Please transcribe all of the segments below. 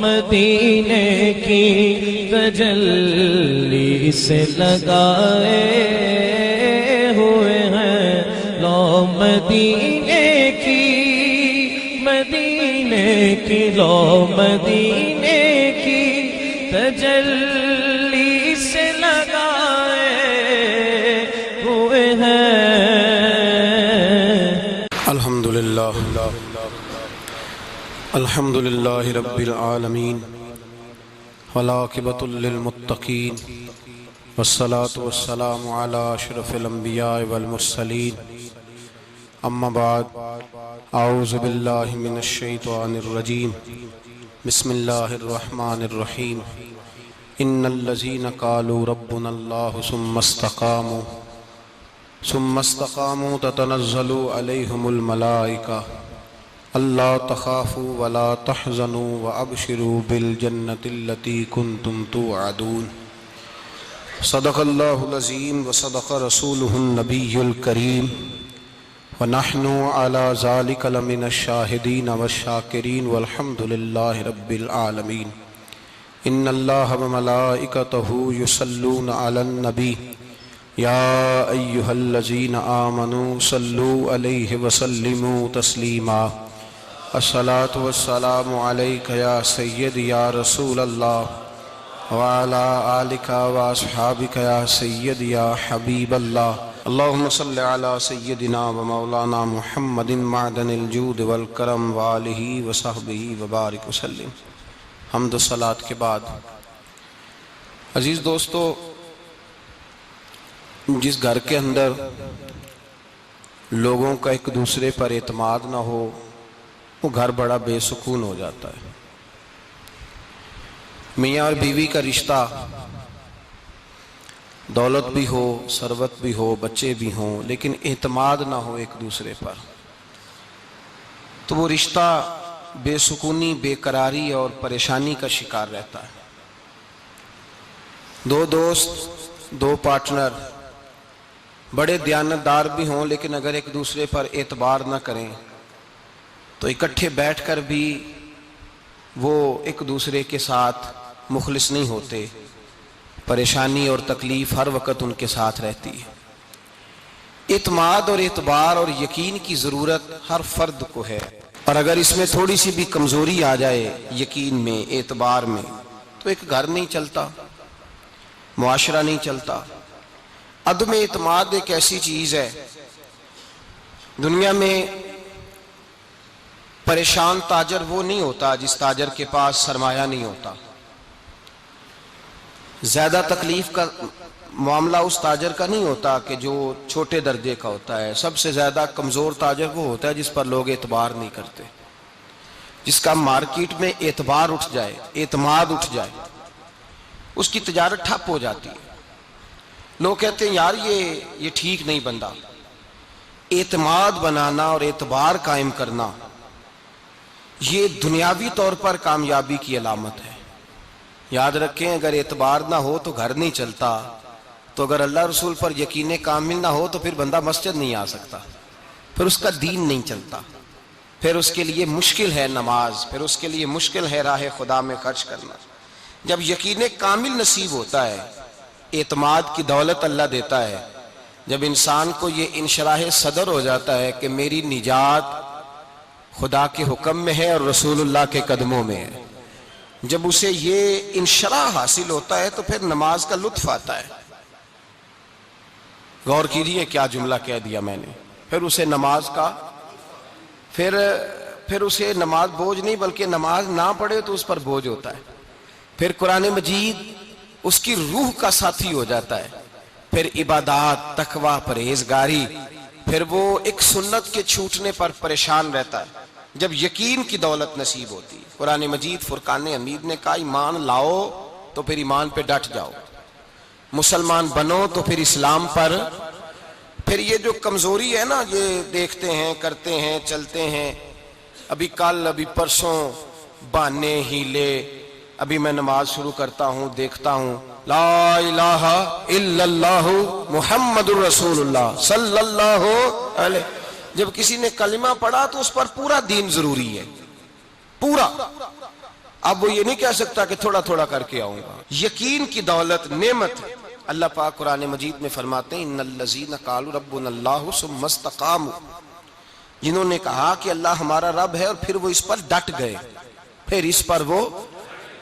مدینے کی تجلی سے لگائے ہوئے ہیں، لو مدینے کی لو مدینے کی تجلی سے لگائے ہوئے ہیں۔ الحمدللہ رب العالمین والعاقبۃ للمتقین والصلاة والسلام علی اشرف الانبیاء والمرسلین، اما بعد، اعوذ باللہ من الشیطان الرجیم، بسم اللہ الرحمن الرحیم۔ ان الذین قالوا ربنا اللہ ثم استقاموا تتنزل علیہم الملائکہ اللہ تخافوا ولا تحزنوا وابشروا بالجنة التي كنتم توعدون۔ صدق اللہ العظیم وصدق رسولہ النبی الکریم، ونحن على ذلك لمن الشاہدین والشاکرین والحمد للہ رب العالمین۔ ان اللہ وملائکتہ یصلون علی النبی یا ایہا الذین آمنوا صلوا علیہ وسلموا تسلیما۔ الصلاة والسلام علیک یا سیدی یا رسول اللہ وعلی آلک واصحابک یا سیدی یا حبیب اللہ۔ اللہم صلی علی سیدنا و مولانا محمد معدن الجود والکرم وآلہ وصحبہ وبارک وسلم۔ حمد و صلاۃ کے بعد، عزیز دوستو، جس گھر کے اندر لوگوں کا ایک دوسرے پر اعتماد نہ ہو، وہ گھر بڑا بے سکون ہو جاتا ہے۔ میاں اور بیوی کا رشتہ، دولت بھی ہو، ثروت بھی ہو، بچے بھی ہوں، لیکن اعتماد نہ ہو ایک دوسرے پر، تو وہ رشتہ بے سکونی، بے قراری اور پریشانی کا شکار رہتا ہے۔ دو دوست، دو پارٹنر بڑے دیانتدار بھی ہوں، لیکن اگر ایک دوسرے پر اعتبار نہ کریں تو اکٹھے بیٹھ کر بھی وہ ایک دوسرے کے ساتھ مخلص نہیں ہوتے، پریشانی اور تکلیف ہر وقت ان کے ساتھ رہتی ہے۔ اعتماد اور اعتبار اور یقین کی ضرورت ہر فرد کو ہے، اور اگر اس میں تھوڑی سی بھی کمزوری آ جائے، یقین میں، اعتبار میں، تو ایک گھر نہیں چلتا، معاشرہ نہیں چلتا۔ عدم اعتماد ایک ایسی چیز ہے، دنیا میں پریشان تاجر وہ نہیں ہوتا جس تاجر کے پاس سرمایہ نہیں ہوتا۔ زیادہ تکلیف کا معاملہ اس تاجر کا نہیں ہوتا کہ جو چھوٹے درجے کا ہوتا ہے۔ سب سے زیادہ کمزور تاجر وہ ہوتا ہے جس پر لوگ اعتبار نہیں کرتے، جس کا مارکیٹ میں اعتبار اٹھ جائے، اعتماد اٹھ جائے، اس کی تجارت ٹھپ ہو جاتی ہے۔ لوگ کہتے ہیں یار یہ ٹھیک نہیں بندہ۔ اعتماد بنانا اور اعتبار قائم کرنا یہ دنیاوی طور پر کامیابی کی علامت ہے۔ یاد رکھیں، اگر اعتبار نہ ہو تو گھر نہیں چلتا، تو اگر اللہ رسول پر یقین کامل نہ ہو تو پھر بندہ مسجد نہیں آ سکتا، پھر اس کا دین نہیں چلتا، پھر اس کے لیے مشکل ہے نماز، پھر اس کے لیے مشکل ہے راہ خدا میں خرچ کرنا۔ جب یقین کامل نصیب ہوتا ہے، اعتماد کی دولت اللہ دیتا ہے، جب انسان کو یہ انشراح صدر ہو جاتا ہے کہ میری نجات خدا کے حکم میں ہے اور رسول اللہ کے قدموں میں ہے، جب اسے یہ انشراح حاصل ہوتا ہے تو پھر نماز کا لطف آتا ہے۔ غور کیجئے کیا جملہ کہہ دیا میں نے۔ پھر اسے نماز کا پھر اسے نماز بوجھ نہیں، بلکہ نماز نہ پڑھے تو اس پر بوجھ ہوتا ہے۔ پھر قرآن مجید اس کی روح کا ساتھی ہو جاتا ہے، پھر عبادات، تقوی، پرہیزگاری، پھر وہ ایک سنت کے چھوٹنے پر پریشان رہتا ہے جب یقین کی دولت نصیب ہوتی ہے۔ قرآن مجید فرقان حمید نے کہا ایمان لاؤ تو پھر ایمان پہ ڈٹ جاؤ، مسلمان بنو تو پھر اسلام پر۔ پھر یہ جو کمزوری ہے نا، یہ دیکھتے ہیں، کرتے ہیں، چلتے ہیں، ابھی کل، ابھی پرسوں، بہانے، ہیلے، ابھی میں نماز شروع کرتا ہوں، دیکھتا ہوں لا الہ الا اللہ محمد الرسول اللہ صلی اللہ علیہ۔ جب کسی نے کلمہ پڑھا تو اس پر پورا دین ضروری ہے، پورا۔ اب وہ یہ نہیں کہہ سکتا کہ تھوڑا تھوڑا کر کے آؤں گا. یقین کی دولت نعمت ہے. اللہ پاک قرآن مجید میں فرماتے ہیں ان الذین قالوا ربنا اللہ ثم استقاموا، جنہوں نے کہا کہ اللہ ہمارا رب ہے اور پھر وہ اس پر ڈٹ گئے. پھر اس پر وہ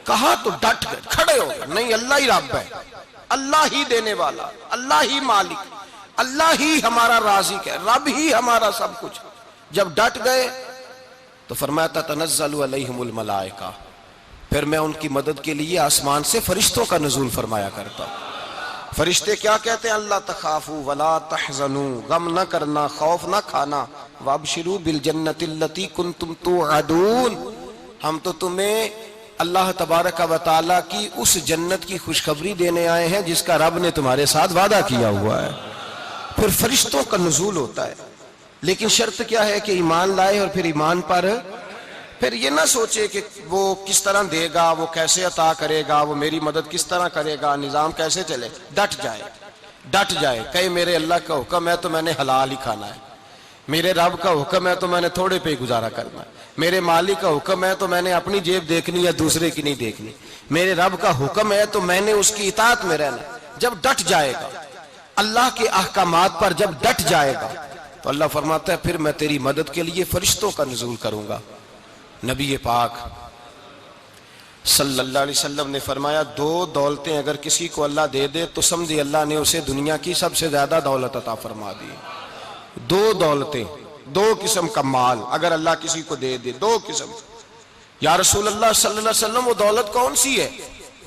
کہا تو ڈٹ گئے، کھڑے ہو گئے. نہیں، اللہ ہی رب ہے، اللہ ہی دینے والا، اللہ ہی مالک، اللہ ہی ہمارا رازق ہے، رب ہی ہمارا سب کچھ. جب ڈٹ گئے تو فرمایا تتنزل علیہم الملائکہ، پھر میں ان کی مدد کے لیے آسمان سے فرشتوں کا نزول فرمایا کرتا ہوں. فرشتے کیا کہتے ہیں؟ اللہ تخافوا ولا تحزنوا، غم نہ کرنا، خوف نہ کھانا، وابشروا بالجنۃ التی کنتم توعدون، ہم تو تمہیں اللہ تبارک و تعالیٰ کی اس جنت کی خوشخبری دینے آئے ہیں جس کا رب نے تمہارے ساتھ وعدہ کیا ہوا ہے. پھر فرشتوں کا نزول ہوتا ہے، لیکن شرط کیا ہے کہ ایمان لائے، اور پھر ایمان پر پھر یہ نہ سوچے کہ وہ کس طرح دے گا، وہ کیسے عطا کرے گا، وہ میری مدد کس طرح کرے گا، نظام کیسے چلے. ڈٹ جائے کہے میرے اللہ کا حکم ہے تو میں نے حلال ہی کھانا ہے، میرے رب کا حکم ہے تو میں نے تھوڑے پہ گزارا کرنا ہے، میرے مالک کا حکم ہے تو میں نے اپنی جیب دیکھنی یا دوسرے کی نہیں دیکھنی، میرے رب کا حکم ہے تو میں نے اس کی اطاعت میں رہنا. جب ڈٹ جائے گا اللہ کے احکامات پر، جب ڈٹ جائے گا تو اللہ فرماتا ہے پھر میں تیری مدد کے لیے فرشتوں کا نزول کروں گا. نبی پاک صلی اللہ علیہ وسلم نے فرمایا 2 دولتیں اگر کسی کو اللہ دے دے تو سمجھے اللہ نے اسے دنیا کی سب سے زیادہ دولت عطا فرما دی. 2 دولتیں، 2 قسم کا مال اگر اللہ کسی کو دے دے، 2 قسم. یا رسول اللہ صلی اللہ علیہ وسلم وہ دولت کون سی ہے؟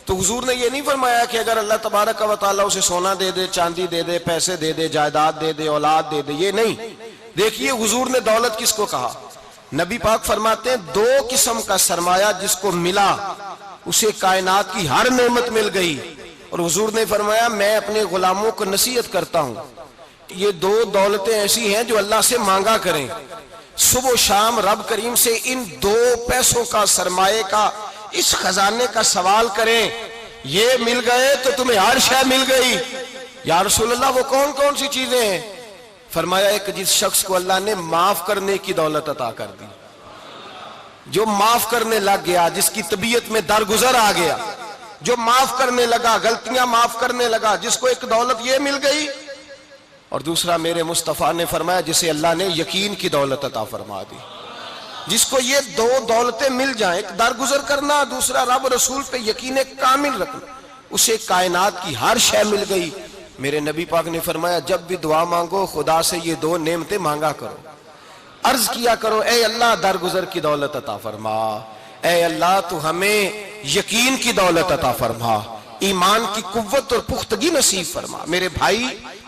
تو حضور نے یہ نہیں فرمایا کہ اگر اللہ تبارک و تعالیٰ اسے سونا دے دے، چاندی دے دے، پیسے دے دے، جائیداد دے دے، اولاد دے دے، یہ نہیں. دیکھیے حضور نے دولت کس کو کہا. نبی پاک فرماتے ہیں 2 قسم کا سرمایہ جس کو ملا اسے کائنات کی ہر نعمت مل گئی. اور حضور نے فرمایا میں اپنے غلاموں کو نصیحت کرتا ہوں یہ 2 دولتیں ایسی ہیں جو اللہ سے مانگا کریں. صبح و شام رب کریم سے ان 2 پیسوں کا، سرمایے کا، اس خزانے کا سوال کریں. یہ مل گئے تو تمہیں ہر شے مل گئی. یا رسول اللہ وہ کون کون سی چیزیں ہیں؟ فرمایا ایک جس شخص کو اللہ نے معاف کرنے کی دولت عطا کر دی، جو معاف کرنے لگ گیا، جس کی طبیعت میں درگزر آ گیا، جو معاف کرنے لگا، غلطیاں معاف کرنے لگا، جس کو ایک دولت یہ مل گئی. اور دوسرا میرے مصطفیٰ نے فرمایا جسے اللہ نے یقین کی دولت عطا فرما دی. جس کو یہ 2 دولتیں مل جائیں، ایک درگزر کرنا، دوسرا رب رسول پہ یقین کامل رکھنا، اسے کائنات کی ہر شے مل گئی. میرے نبی پاک نے فرمایا جب بھی دعا مانگو خدا سے یہ 2 نعمتیں مانگا کرو، عرض کیا کرو اے اللہ درگزر کی دولت عطا فرما، اے اللہ تو ہمیں یقین کی دولت عطا فرما، ایمان کی قوت اور پختگی نصیب فرما. میرے بھائی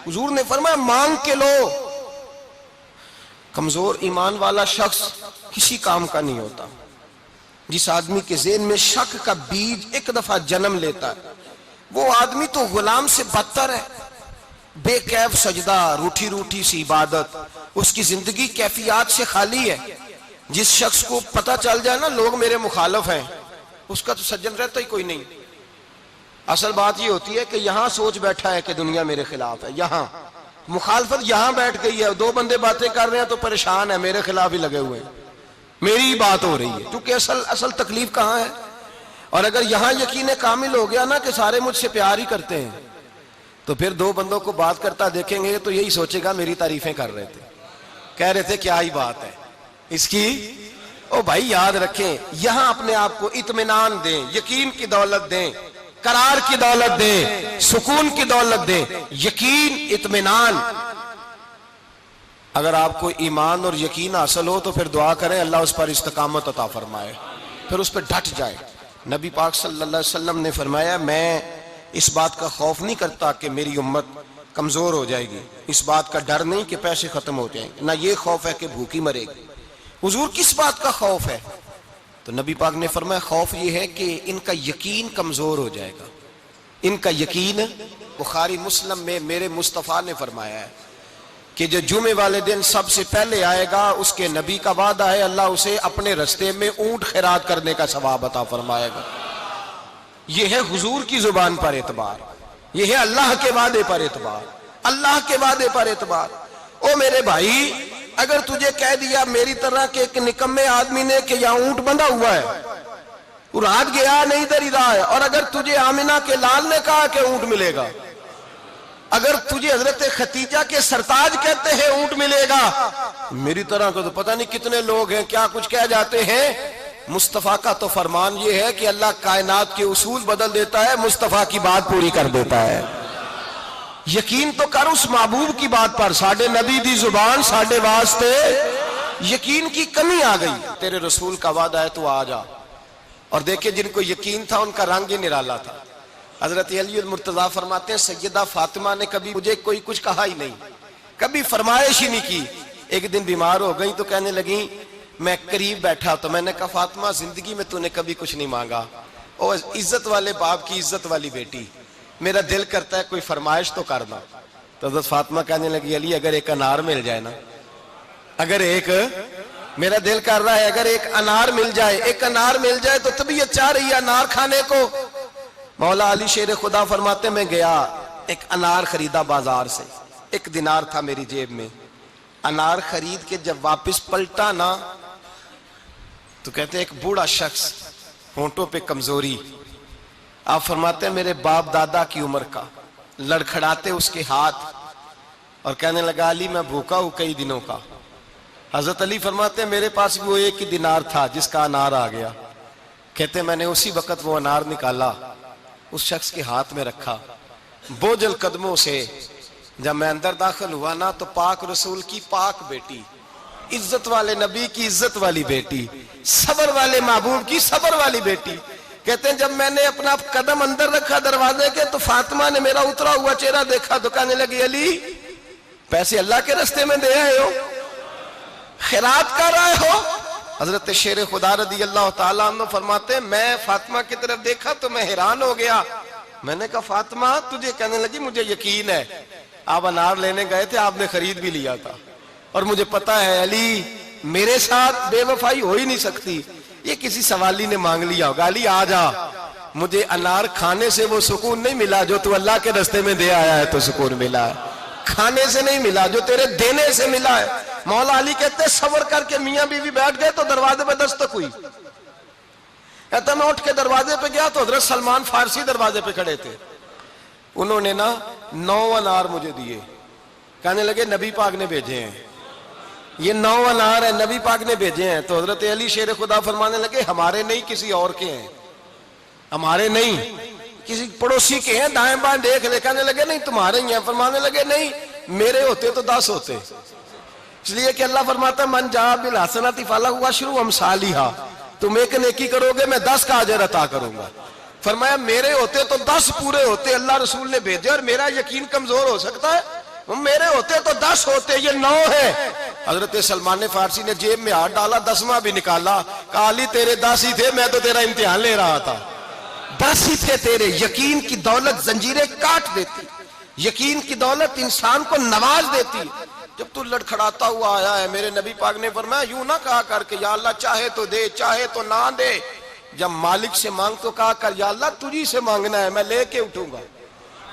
حضور نے فرمایا مانگ کے لو. کمزور ایمان والا شخص کسی کام کا نہیں ہوتا. جس آدمی کے ذہن میں شک کا بیج ایک دفعہ جنم لیتا ہے وہ آدمی تو غلام سے بدتر ہے. بے کیف سجدہ، روٹھی روٹھی سی عبادت، اس کی زندگی کیفیات سے خالی ہے. جس شخص کو پتہ چل جائے نا لوگ میرے مخالف ہیں، اس کا تو سجن رہتا ہی کوئی نہیں. اصل بات یہ ہوتی ہے کہ یہاں سوچ بیٹھا ہے کہ دنیا میرے خلاف ہے، یہاں مخالفت یہاں بیٹھ گئی ہے، 2 بندے باتیں کر رہے ہیں تو پریشان ہے، میرے خلاف ہی لگے ہوئے ہیں، میری ہی بات ہو رہی ہے. کیونکہ اصل تکلیف کہاں ہے؟ اور اگر یہاں یقین کامل ہو گیا نا کہ سارے مجھ سے پیار ہی کرتے ہیں تو پھر 2 بندوں کو بات کرتا دیکھیں گے تو یہی سوچے گا میری تعریفیں کر رہے تھے، کہہ رہے تھے کیا ہی بات ہے اس کی. او بھائی یاد رکھیں، یہاں اپنے آپ کو اطمینان دیں، یقین کی دولت دیں، قرار کی دولت دیں، سکون کی دولت دیں. یقین، اطمینان. اگر آپ کو ایمان اور یقین حاصل ہو تو پھر دعا کریں اللہ اس پر استقامت عطا فرمائے، پھر اس پہ ڈٹ جائے. نبی پاک صلی اللہ علیہ وسلم نے فرمایا میں اس بات کا خوف نہیں کرتا کہ میری امت کمزور ہو جائے گی، اس بات کا ڈر نہیں کہ پیسے ختم ہو جائیں گے، نہ یہ خوف ہے کہ بھوکی مرے گی. حضور کس بات کا خوف ہے؟ تو نبی پاک نے فرمایا خوف یہ ہے کہ ان کا یقین کمزور ہو جائے گا. ان کا یقین، بخاری مسلم میں میرے مصطفیٰ نے فرمایا ہے کہ جو جمعے والے دن سب سے پہلے آئے گا اس کے نبی کا وعدہ ہے اللہ اسے اپنے رستے میں اونٹ خیرات کرنے کا ثواب عطا فرمائے گا. یہ ہے حضور کی زبان پر اعتبار، یہ ہے اللہ کے وعدے پر اعتبار، اللہ کے وعدے پر اعتبار. او میرے بھائی اگر تجھے کہہ دیا میری طرح کے ایک نکمے آدمی نے کہ یہاں اونٹ بندھا ہوا ہے رات گیا نہیں ادھر ہی رہا ہے. اور اگر تجھے آمنہ کے لال نے کہا کہ اونٹ ملے گا, اگر تجھے حضرت ختیجہ کے سرتاج کہتے ہیں اونٹ ملے گا, میری طرح کو تو پتہ نہیں کتنے لوگ ہیں کیا کچھ کہہ جاتے ہیں. مصطفیٰ کا تو فرمان یہ ہے کہ اللہ کائنات کے اصول بدل دیتا ہے, مصطفیٰ کی بات پوری کر دیتا ہے. یقین تو کر اس محبوب کی بات پر, ساڈے نبی دی زبان ساڈے واسطے یقین کی کمی آ گئی. تیرے رسول کا وعدہ ہے تو آ جا. اور دیکھیں جن کو یقین تھا ان کا رنگ ہی نرالا تھا. حضرت علی المرتضیٰ فرماتے ہیں سیدہ فاطمہ نے کبھی مجھے کوئی کچھ کہا ہی نہیں, کبھی فرمائش ہی نہیں کی. ایک دن بیمار ہو گئی تو کہنے لگیں, میں قریب بیٹھا تو میں نے کہا فاطمہ زندگی میں تو نے کبھی کچھ نہیں مانگا, او عزت والے باپ کی عزت والی بیٹی, میرا دل کرتا ہے کوئی فرمائش تو کرنا. تو حضرت فاطمہ کہنے لگی علی اگر ایک انار مل جائے نا, اگر ایک, میرا دل کر رہا ہے اگر ایک انار مل جائے, ایک انار مل جائے تو طبیعت چاہ رہی ہے انار کھانے کو. مولا علی شیر خدا فرماتے میں گیا ایک انار خریدا بازار سے, 1 دینار تھا میری جیب میں. انار خرید کے جب واپس پلٹا نا تو کہتے ہیں ایک بوڑھا شخص, ہونٹوں پہ کمزوری. آپ فرماتے ہیں میرے باپ دادا کی عمر کا, لڑکھڑاتے اس کے ہاتھ, اور کہنے لگا علی میں بھوکا ہوں کئی دنوں کا. حضرت علی فرماتے ہیں میرے پاس بھی وہ 1 دینار تھا جس کا انار آ گیا. کہتے ہیں میں نے اسی وقت وہ انار نکالا, اس شخص کے ہاتھ میں رکھا, بوجھل قدموں سے جب میں اندر داخل ہوا نا تو پاک رسول کی پاک بیٹی, عزت والے نبی کی عزت والی بیٹی, صبر والے محبوب کی صبر والی بیٹی. کہتے ہیں جب میں نے اپنا قدم اندر رکھا دروازے کے تو فاطمہ نے میرا اترا ہوا چہرہ دیکھا تو کہنے لگی علی پیسے اللہ کے راستے میں دے آئے ہو, خیرات کر رہے ہو. حضرت شیر خدا رضی اللہ تعالیٰ عنہ فرماتے ہیں میں فاطمہ کی طرف دیکھا تو میں حیران ہو گیا. میں نے کہا فاطمہ تجھے, کہنے لگی مجھے یقین ہے آپ انار لینے گئے تھے, آپ نے خرید بھی لیا تھا, اور مجھے پتا ہے علی میرے ساتھ بے وفائی ہو ہی نہیں سکتی, یہ کسی سوالی نے مانگ لیا ہوگا. علی آ جا, مجھے انار کھانے سے وہ سکون نہیں ملا جو تو اللہ کے راستے میں دے آیا ہے تو سکون ملا ہے, کھانے سے نہیں ملا جو تیرے دینے سے ملا ہے. مولا علی کہتے صبر کر کے میاں بیوی بیٹھ گئے تو دروازے پہ دستک ہوئی. کہتا میں اٹھ کے دروازے پہ گیا تو حضرت سلمان فارسی دروازے پہ کھڑے تھے. انہوں نے نا 9 انار مجھے دیے, کہنے لگے نبی پاک نے بھیجے ہیں, یہ 9 انار ہیں نبی پاک نے بھیجے ہیں. تو حضرت علی شیر خدا فرمانے لگے ہمارے نہیں کسی اور کے ہیں, ہمارے نہیں کسی پڑوسی کے ہیں, دائیں بائیں دیکھ لے. کہنے لگے نہیں تمہارے ہی ہیں. فرمانے لگے نہیں میرے ہوتے تو 10 ہوتے, اس لیے کہ اللہ فرماتا ہے من جاء بالحسنۃ فلہ عشر امثالھا, تم ایک نیکی کرو گے میں 10 کا اجر عطا کروں گا. فرمایا میرے ہوتے تو 10 پورے ہوتے, اللہ رسول نے بھیجے, اور میرا یقین کمزور ہو سکتا ہے, میرے ہوتے تو 10 ہوتے, یہ 9 ہے. حضرت سلمان فارسی نے جیب میں ہاتھ ڈالا, 10واں بھی نکالا, کہا علی تیرے 10 ہی تھے, میں تو تیرا امتحان لے رہا تھا. 10 ہی تھے تیرے. یقین کی دولت زنجیریں کاٹ دیتی, یقین کی دولت انسان کو نواز دیتی. جب تو لڑکھڑاتا ہوا آیا ہے, میرے نبی پاک نے فرمایا یوں نہ کہا کر کے یا اللہ چاہے تو دے چاہے تو نہ دے, جب مالک سے مانگ تو کہا کر یا اللہ تجھی سے مانگنا ہے, میں لے کے اٹھوں گا,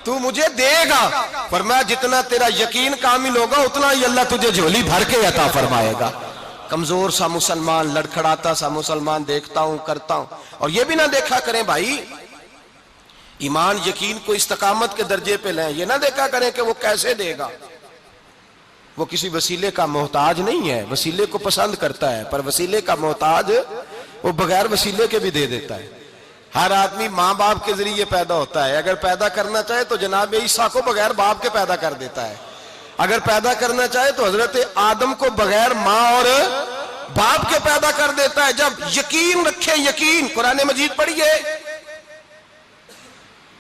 تو مجھے دے گا. فرمایا جتنا تیرا یقین کامل ہوگا اتنا ہی اللہ تجھے جھولی بھر کے عطا فرمائے گا. کمزور سا مسلمان, لڑکھڑاتا سا مسلمان دیکھتا ہوں کرتا ہوں. اور یہ بھی نہ دیکھا کریں بھائی ایمان یقین کو استقامت کے درجے پہ لیں, یہ نہ دیکھا کریں کہ وہ کیسے دے گا. وہ کسی وسیلے کا محتاج نہیں ہے, وسیلے کو پسند کرتا ہے, پر وسیلے کا محتاج وہ بغیر وسیلے کے بھی دے دیتا ہے. ہر آدمی ماں باپ کے ذریعے پیدا ہوتا ہے, اگر پیدا کرنا چاہے تو جناب عیسیٰ کو بغیر باپ کے پیدا کر دیتا ہے, اگر پیدا کرنا چاہے تو حضرت آدم کو بغیر ماں اور باپ کے پیدا کر دیتا ہے. جب یقین رکھیں, یقین, قرآن مجید پڑھیے,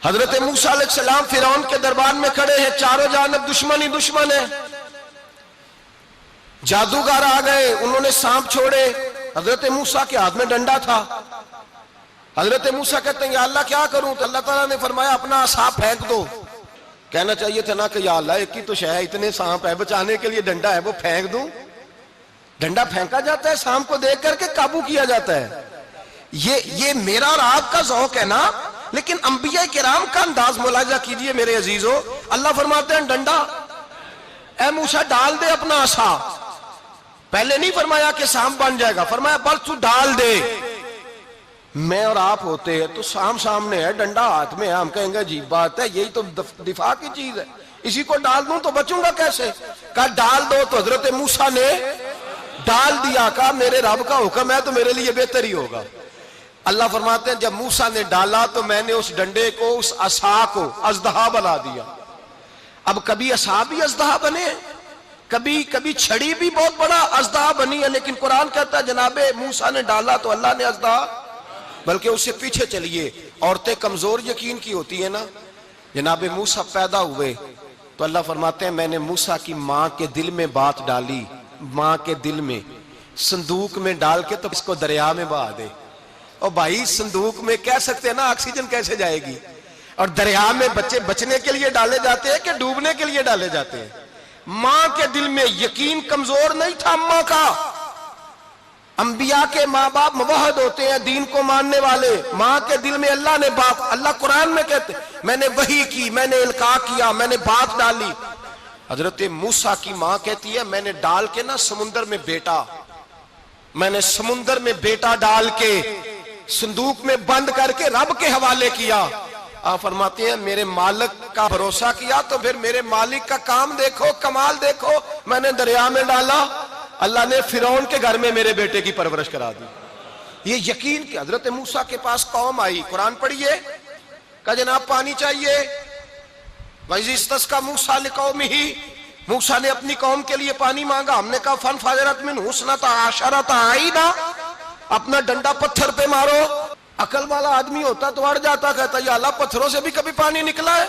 حضرت موسیٰ علیہ السلام فرعون کے دربار میں کھڑے ہیں, چاروں جانب دشمن ہی دشمن ہے. جادوگر آ گئے, انہوں نے سانپ چھوڑے, حضرت موسیٰ کے ہاتھ میں ڈنڈا تھا. حضرت موسیٰ کہتے ہیں یا اللہ کیا کروں, تو اللہ تعالیٰ نے فرمایا اپنا عصا پھینک دو. کہنا چاہیے تھا نا کہ یا اللہ ایک ہی تو شے ہے, اتنے سانپ ہے, بچانے کے لیے ڈنڈا ہے وہ پھینک دوں. ڈنڈا پھینکا جاتا ہے, سانپ کو دیکھ کر کے قابو کیا جاتا ہے. یہ میرا اور آپ کا ذوق ہے نا, لیکن انبیاء کرام کا انداز ملاحظہ کیجئے میرے عزیزو. اللہ فرماتے ہیں ڈنڈا, اے موسیٰ ڈال دے اپنا عصا. پہلے نہیں فرمایا کہ سانپ بن جائے گا, فرمایا بس تو ڈال دے, میں اور آپ ہوتے ہیں تو سامنے ہے، ڈنڈا ہاتھ میں ہے، ہم کہیں گے عجیب بات ہے، یہی تو دفاع کی چیز ہے، اسی کو ڈال دوں تو بچوں گا کیسے؟ کہا ڈال دو، تو حضرت موسیٰ نے ڈال دیا، کہا میرے رب کا حکم ہے تو میرے لیے بہتر ہی ہوگا۔ اللہ فرماتے ہیں جب موسیٰ نے ڈالا تو میں نے اس ڈنڈے کو، اس عصا کو اژدہا بنا دیا۔ اب کبھی عصا بھی اژدہا بنے، کبھی چھڑی بھی بہت بڑا اژدہا بنی ہے، لیکن قرآن کہتا ہے جناب موسیٰ نے ڈالا تو اللہ نے اژدہا، بلکہ اس سے پیچھے چلیے، عورتیں کمزور یقین کی ہوتی ہیں نا۔ جناب موسیٰ پیدا ہوئے تو اللہ فرماتے ہیں میں نے موسیٰ کی ماں کے دل میں بات ڈالی، ماں کے دل میں صندوق میں ڈال کے تو اس کو دریا میں بہا دے۔ اور بھائی صندوق میں کہہ سکتے ہیں نا آکسیجن کیسے جائے گی، اور دریا میں بچے بچنے کے لیے ڈالے جاتے ہیں کہ ڈوبنے کے لیے ڈالے جاتے ہیں؟ ماں کے دل میں یقین کمزور نہیں تھا اماں کا۔ انبیاء کے ماں باپ موحد ہوتے ہیں، دین کو ماننے والے، ماں کے دل میں اللہ نے بات، اللہ قرآن میں کہتے میں نے وحی کی، میں نے القاء کیا، میں نے بات ڈالی۔ حضرت موسیٰ کی ماں کہتی ہے میں نے ڈال کے نا سمندر میں بیٹا، میں نے سمندر میں بیٹا ڈال کے صندوق میں بند کر کے رب کے حوالے کیا۔ آپ فرماتے ہیں میرے مالک کا بھروسہ کیا تو پھر میرے مالک کا کام دیکھو، کمال دیکھو، میں نے دریا میں ڈالا، اللہ نے فرعون کے گھر میں میرے بیٹے کی پرورش کرا دی۔ یہ یقین کہ حضرت موسیٰ کے پاس قوم آئی، قرآن پڑھیے، کہا جناب پانی چاہیے، وَإِذِ اسْتَسْقَىٰ مُوسَىٰ لِقَوْمِهِ، موسیٰ نے اپنی قوم کے لیے پانی مانگا، ہم نے کہا فَانْفَجَرَتْ مِنْهُ اثْنَتَا عَشَرَةَ عَيْنًا، اپنا ڈنڈا پتھر پہ مارو۔ عقل والا آدمی ہوتا تو اڑ جاتا، کہتا یا اللہ پتھروں سے بھی کبھی پانی نکلا ہے؟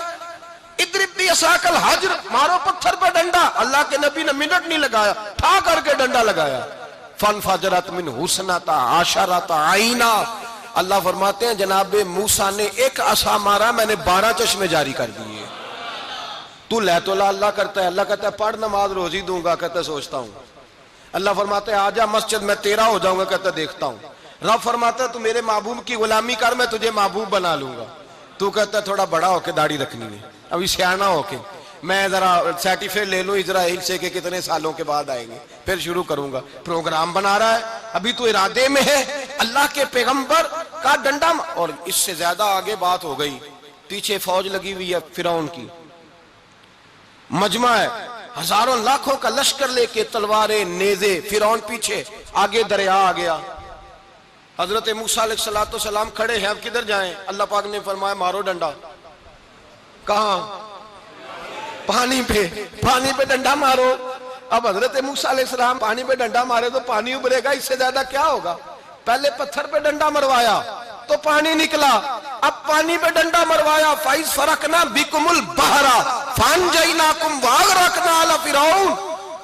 اضرب بعصاک الحجر، مارو پتھر پہ ڈنڈا۔ اللہ کے نبی نے منٹ نہیں لگایا، ٹھا کر کے ڈنڈا لگایا، فَانْفَجَرَتْ مِنْهُ اثْنَتَا عَشَرَةَ عَيْنًا۔ اللہ فرماتے ہیں جناب موسیٰ نے ایک عصا مارا، میں نے 12 چشمے جاری کر دیے۔ تو لے تو اللہ کرتا ہے، اللہ کہتا ہے پڑھ نماز روزی دوں گا، کہتا ہے سوچتا ہوں۔ اللہ فرماتا ہے آجا مسجد میں تیرا ہو جاؤں گا، کہتا ہے دیکھتا ہوں۔ رب فرماتا ہے تو میرے محبوب کی غلامی کر، میں تجھے محبوب بنا لوں گا۔ تو کہتا ہے تھوڑا بڑا ہو کے داڑھی رکھنی ہے، ابھی سیانا ہو کے میں ذرا سرٹیفکیٹ لے لوں اسرائیل سے کہ کتنے سالوں کے بعد آئیں گے، پھر شروع کروں گا۔ پروگرام بنا رہا ہے، ابھی تو ارادے میں ہے۔ اللہ کے پیغمبر کا ڈنڈا، اور اس سے زیادہ آگے بات ہو گئی، پیچھے فوج لگی ہوئی ہے فرعون کی، مجمع ہے، ہزاروں لاکھوں کا لشکر لے کے، تلواریں نیزے، فرعون پیچھے، آگے دریا آ گیا۔ حضرت موسیٰ علیہ السلام کھڑے ہیں، اب کدھر جائیں؟ اللہ پاک نے فرمایا مارو ڈنڈا۔ کہاں؟ پانی پہ ڈنڈا مارو۔ اب حضرت موسیٰ علیہ السلام پانی پہ ڈنڈا مارے تو پانی ابھرے گا، اس سے زیادہ کیا ہوگا؟ پہلے پتھر پہ ڈنڈا مروایا تو پانی نکلا، اب پانی پہ ڈنڈا مروایا، فَإِذْ فَرَقْنَا بِكُمُ الْبَحْرَ فَأَنْجَيْنَاكُمْ وَأَغْرَقْنَا آلَ فِرْعَوْنَ۔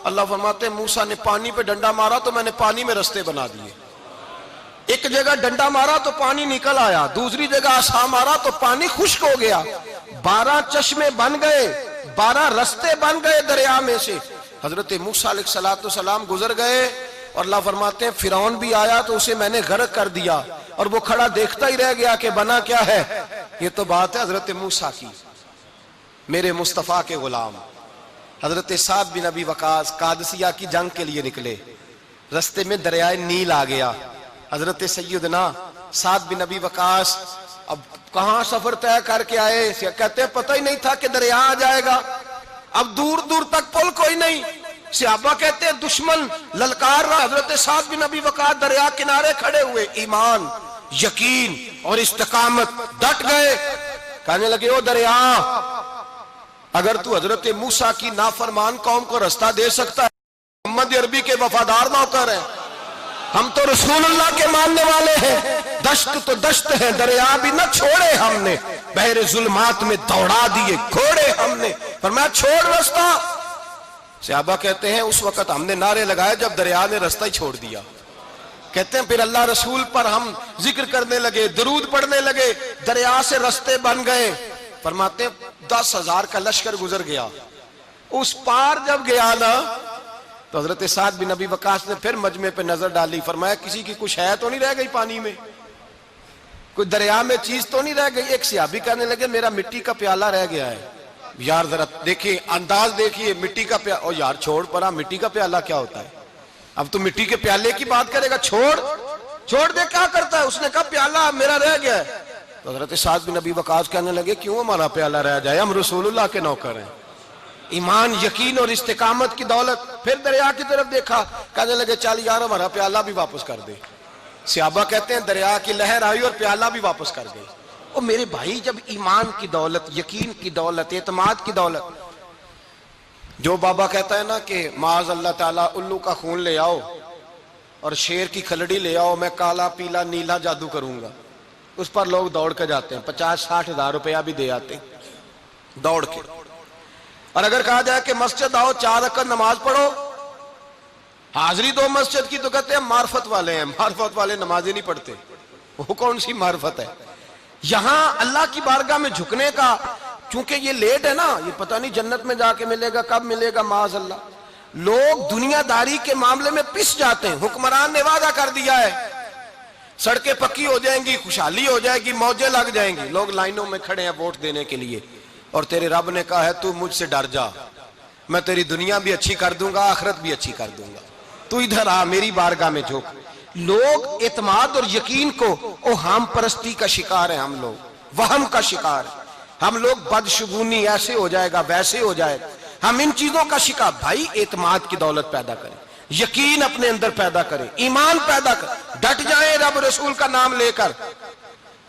اللہ فرماتے ہیں موسیٰ نے پانی پہ ڈنڈا مارا تو میں نے پانی میں رستے بنا دیے۔ ایک جگہ ڈنڈا مارا تو پانی نکل آیا، دوسری جگہ عصا مارا تو پانی خشک ہو گیا، 12 چشمے بن گئے، 12 رستے بن گئے دریا میں سے۔ حضرت موسیٰ علیہ السلام گزر گئے، اور اللہ فرماتے ہیں فرعون بھی آیا تو اسے میں نے غرق کر دیا، اور وہ کھڑا دیکھتا ہی رہ گیا کہ بنا کیا ہے۔ یہ تو بات ہے حضرت موسیٰ کی، میرے مصطفیٰ کے غلام حضرت سعد بن ابی وقاص قادسیہ کی جنگ کے لیے نکلے، رستے میں دریائے نیل آ گیا۔ حضرت سیدنا سعد بن ابی وقاص اب کہاں سفر طے کر کے آئے، کہتے ہیں پتہ ہی نہیں تھا کہ دریا آ جائے گا، اب دور دور تک پل کوئی نہیں۔ صحابہ کہتے ہیں دشمن للکار رہا، حضرت سعد بن ابی وقاص دریا کنارے کھڑے ہوئے، ایمان، یقین اور استقامت، ڈٹ گئے، کہنے لگے او دریا، اگر تو حضرت موسیٰ کی نافرمان قوم کو رستہ دے سکتا ہے، محمد عربی کے وفادار نوکر ہیں، ہم تو رسول اللہ کے ماننے والے ہیں، دشت تو دشت ہے، دریا بھی نہ چھوڑے ہم نے، بحر ظلمات میں دوڑا دیے گھوڑے ہم نے، فرمایا چھوڑ رستہ۔ صحابہ کہتے ہیں اس وقت ہم نے نعرے لگائے جب دریا نے رستہ ہی چھوڑ دیا۔ کہتے ہیں پھر اللہ رسول پر ہم ذکر کرنے لگے، درود پڑھنے لگے، دریا سے رستے بن گئے۔ فرماتے ہیں 10,000 کا لشکر گزر گیا، اس پار جب گیا نا تو حضرت سعد بن ابی وقاص نے پھر مجمع پہ نظر ڈالی، فرمایا کسی کی کچھ ہے تو نہیں رہ گئی پانی میں، کوئی دریا میں چیز تو نہیں رہ گئی؟ ایک صحابی کہنے لگے میرا مٹی کا پیالہ رہ گیا ہے۔ یار ذرا دیکھیے انداز دیکھیے، مٹی کا پیالہ، او یار چھوڑ پرا، مٹی کا پیالہ کیا ہوتا ہے؟ اب تو مٹی کے پیالے کی بات کرے گا، چھوڑ۔ چھوڑ دے کیا کرتا ہے؟ اس نے کہا پیالہ میرا رہ گیا ہے. تو حضرت سعد بن ابی وقاص کہنے لگے کیوں ہمارا پیالہ رہ جائے، ہم رسول اللہ کے نوکر ہیں. ایمان، یقین اور استقامت کی دولت. پھر دریا کی طرف دیکھا، کہنے لگے چل یار ہمارا پیالہ بھی واپس کر دے. صحابہ کہتے ہیں دریا کی لہر آئی اور پیالہ بھی واپس کر گئی. اور میرے بھائی، جب ایمان کی دولت، یقین کی دولت، اعتماد کی دولت. جو بابا کہتا ہے نا کہ معاذ اللہ تعالیٰ الو کا خون لے آؤ اور شیر کی کھلڑی لے آؤ، میں کالا پیلا نیلا جادو کروں گا، اس پر لوگ دوڑ کے جاتے ہیں، 50-60 ہزار روپیہ بھی دے آتے ہیں دوڑ کے. اور اگر کہا جائے کہ مسجد آؤ 4 رکعت نماز پڑھو، حاضری دو مسجد کی، تو کہتے ہیں معرفت والے ہیں. معرفت والے نمازیں نہیں پڑھتے، وہ کون سی معرفت ہے؟ یہاں اللہ کی بارگاہ میں جھکنے کا، چونکہ یہ لیٹ ہے نا، یہ پتہ نہیں جنت میں جا کے ملے گا، کب ملے گا، معاذ اللہ. لوگ دنیا داری کے معاملے میں پس جاتے ہیں. حکمران نے وعدہ کر دیا ہے سڑکیں پکی ہو جائیں گی، خوشحالی ہو جائے گی، موجیں لگ جائیں گی، لوگ لائنوں میں کھڑے ہیں ووٹ دینے کے لیے. اور تیرے رب نے کہا ہے تو مجھ سے ڈر جا، میں تیری دنیا بھی اچھی کر دوں گا، آخرت بھی اچھی کر دوں گا، تو ادھر آ میری بارگاہ میں جھک. لوگ اعتماد اور یقین کو اوہام پرستی کا شکار ہیں، ہم لوگ وہم کا شکار ہیں. ہم لوگ بدشگونی، ایسے ہو جائے گا، ویسے ہو جائے گا، ہم ان چیزوں کا شکار. بھائی اعتماد کی دولت پیدا کریں، یقین اپنے اندر پیدا کریں، ایمان پیدا کریں، ڈٹ جائیں رب رسول کا نام لے کر.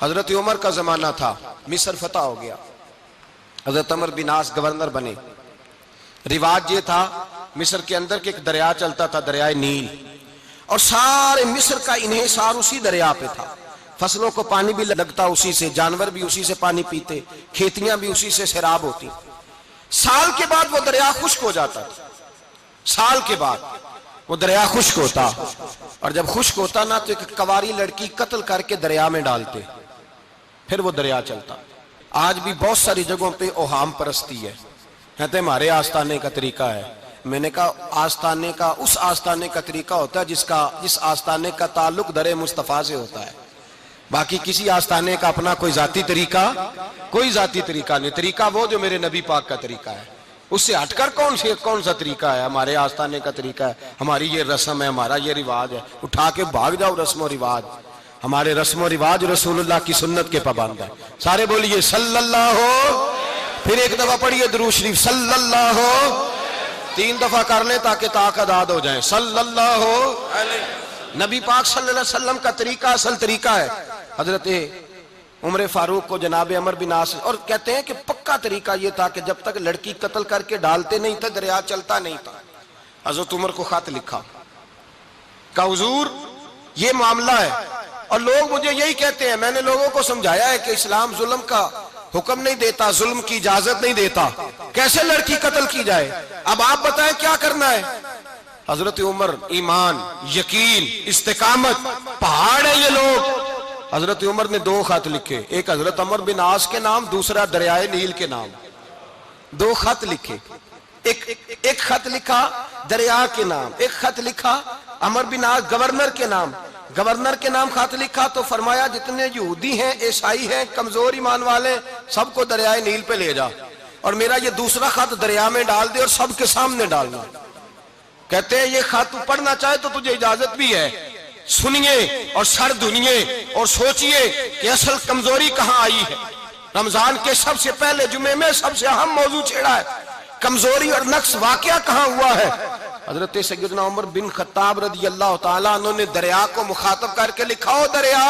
حضرت عمر کا زمانہ تھا، مصر فتح ہو گیا، حضرت عمر بن عاص گورنر بنے. رواج یہ تھا مصر کے اندر کہ ایک دریا چلتا تھا، دریائے نیل، اور سارے مصر کا انحصار اسی دریا پہ تھا. فصلوں کو پانی بھی لگتا اسی سے، جانور بھی اسی سے پانی پیتے، کھیتیاں بھی اسی سے سیراب ہوتی. سال کے بعد وہ دریا خشک ہو جاتا تھا، سال کے بعد وہ دریا خشک ہوتا، اور جب خشک ہوتا نا تو ایک کواری لڑکی قتل کر کے دریا میں ڈالتے، پھر وہ دریا چلتا. آج بھی بہت ساری جگہوں پہ اوہام پرستی ہے، کہتے ہیں ہمارے آستانے کا طریقہ ہے. میں نے کہا آستانے کا، اس آستانے کا طریقہ ہوتا ہے جس آستانے کا تعلق در مصطفیٰ سے ہوتا ہے. باقی کسی آستانے کا اپنا کوئی ذاتی طریقہ نہیں. طریقہ وہ جو میرے نبی پاک کا طریقہ ہے، اس سے ہٹ کر کون سا طریقہ ہے؟ ہمارے آستانے کا طریقہ ہے، ہماری یہ رسم ہے، ہمارا یہ رواج ہے. اٹھا کے بھاگ جاؤ رسم و رواج. ہمارے رسم و رواج رسول اللہ کی سنت کے پابند ہے. سارے بولیے صلی اللہ ہو. پھر ایک دفعہ پڑھیے درود شریف صلی اللہ ہو. 3 دفعہ کر لیں تاکہ طاقت آد ہو جائیں. صلی اللہ ہو. نبی پاک صلی اللہ علیہ وسلم کا طریقہ اصل طریقہ ہے. حضرت عمر فاروق کو جناب عمر بن عاص، اور کہتے ہیں کہ پکا طریقہ یہ تھا کہ جب تک لڑکی قتل کر کے ڈالتے نہیں تھے دریا چلتا نہیں تھا. حضرت عمر کو خط لکھا کہ حضور یہ معاملہ ہے، اور لوگ مجھے یہی کہتے ہیں. میں نے لوگوں کو سمجھایا ہے کہ اسلام ظلم کا حکم نہیں دیتا، ظلم کی اجازت نہیں دیتا، کیسے لڑکی قتل کی جائے؟ اب آپ بتائیں کیا کرنا ہے؟ حضرت عمر ایمان، یقین، استقامت، پہاڑ ہے یہ لوگ. حضرت عمر نے 2 خط لکھے، ایک حضرت عمر بن عاص کے نام، دوسرا دریائے نیل کے نام. 2 خط لکھے، ایک خط لکھا دریا کے نام، ایک خط لکھا عمر بن عاص گورنر کے نام. گورنر کے نام خط لکھا تو فرمایا جتنے یہودی ہیں، عیسائی ہیں، کمزور ایمان والے، سب کو دریائے نیل پہ لے جا، اور میرا یہ دوسرا خط دریا میں ڈال دے اور سب کے سامنے ڈالنا. کہتے ہیں یہ خط پڑھنا چاہے تو تجھے اجازت بھی ہے، سنیے اور سر دھنیے اور سوچئے کہ اصل کمزوری کہاں آئی ہے. رمضان کے سب سے پہلے جمعے میں سب سے اہم موضوع چھیڑا ہے، کمزوری اور نقص واقعہ کہاں ہوا ہے. حضرت سیدنا عمر بن خطاب رضی اللہ تعالیٰ عنہ نے دریا کو مخاطب کر کے لکھا، ہو دریا،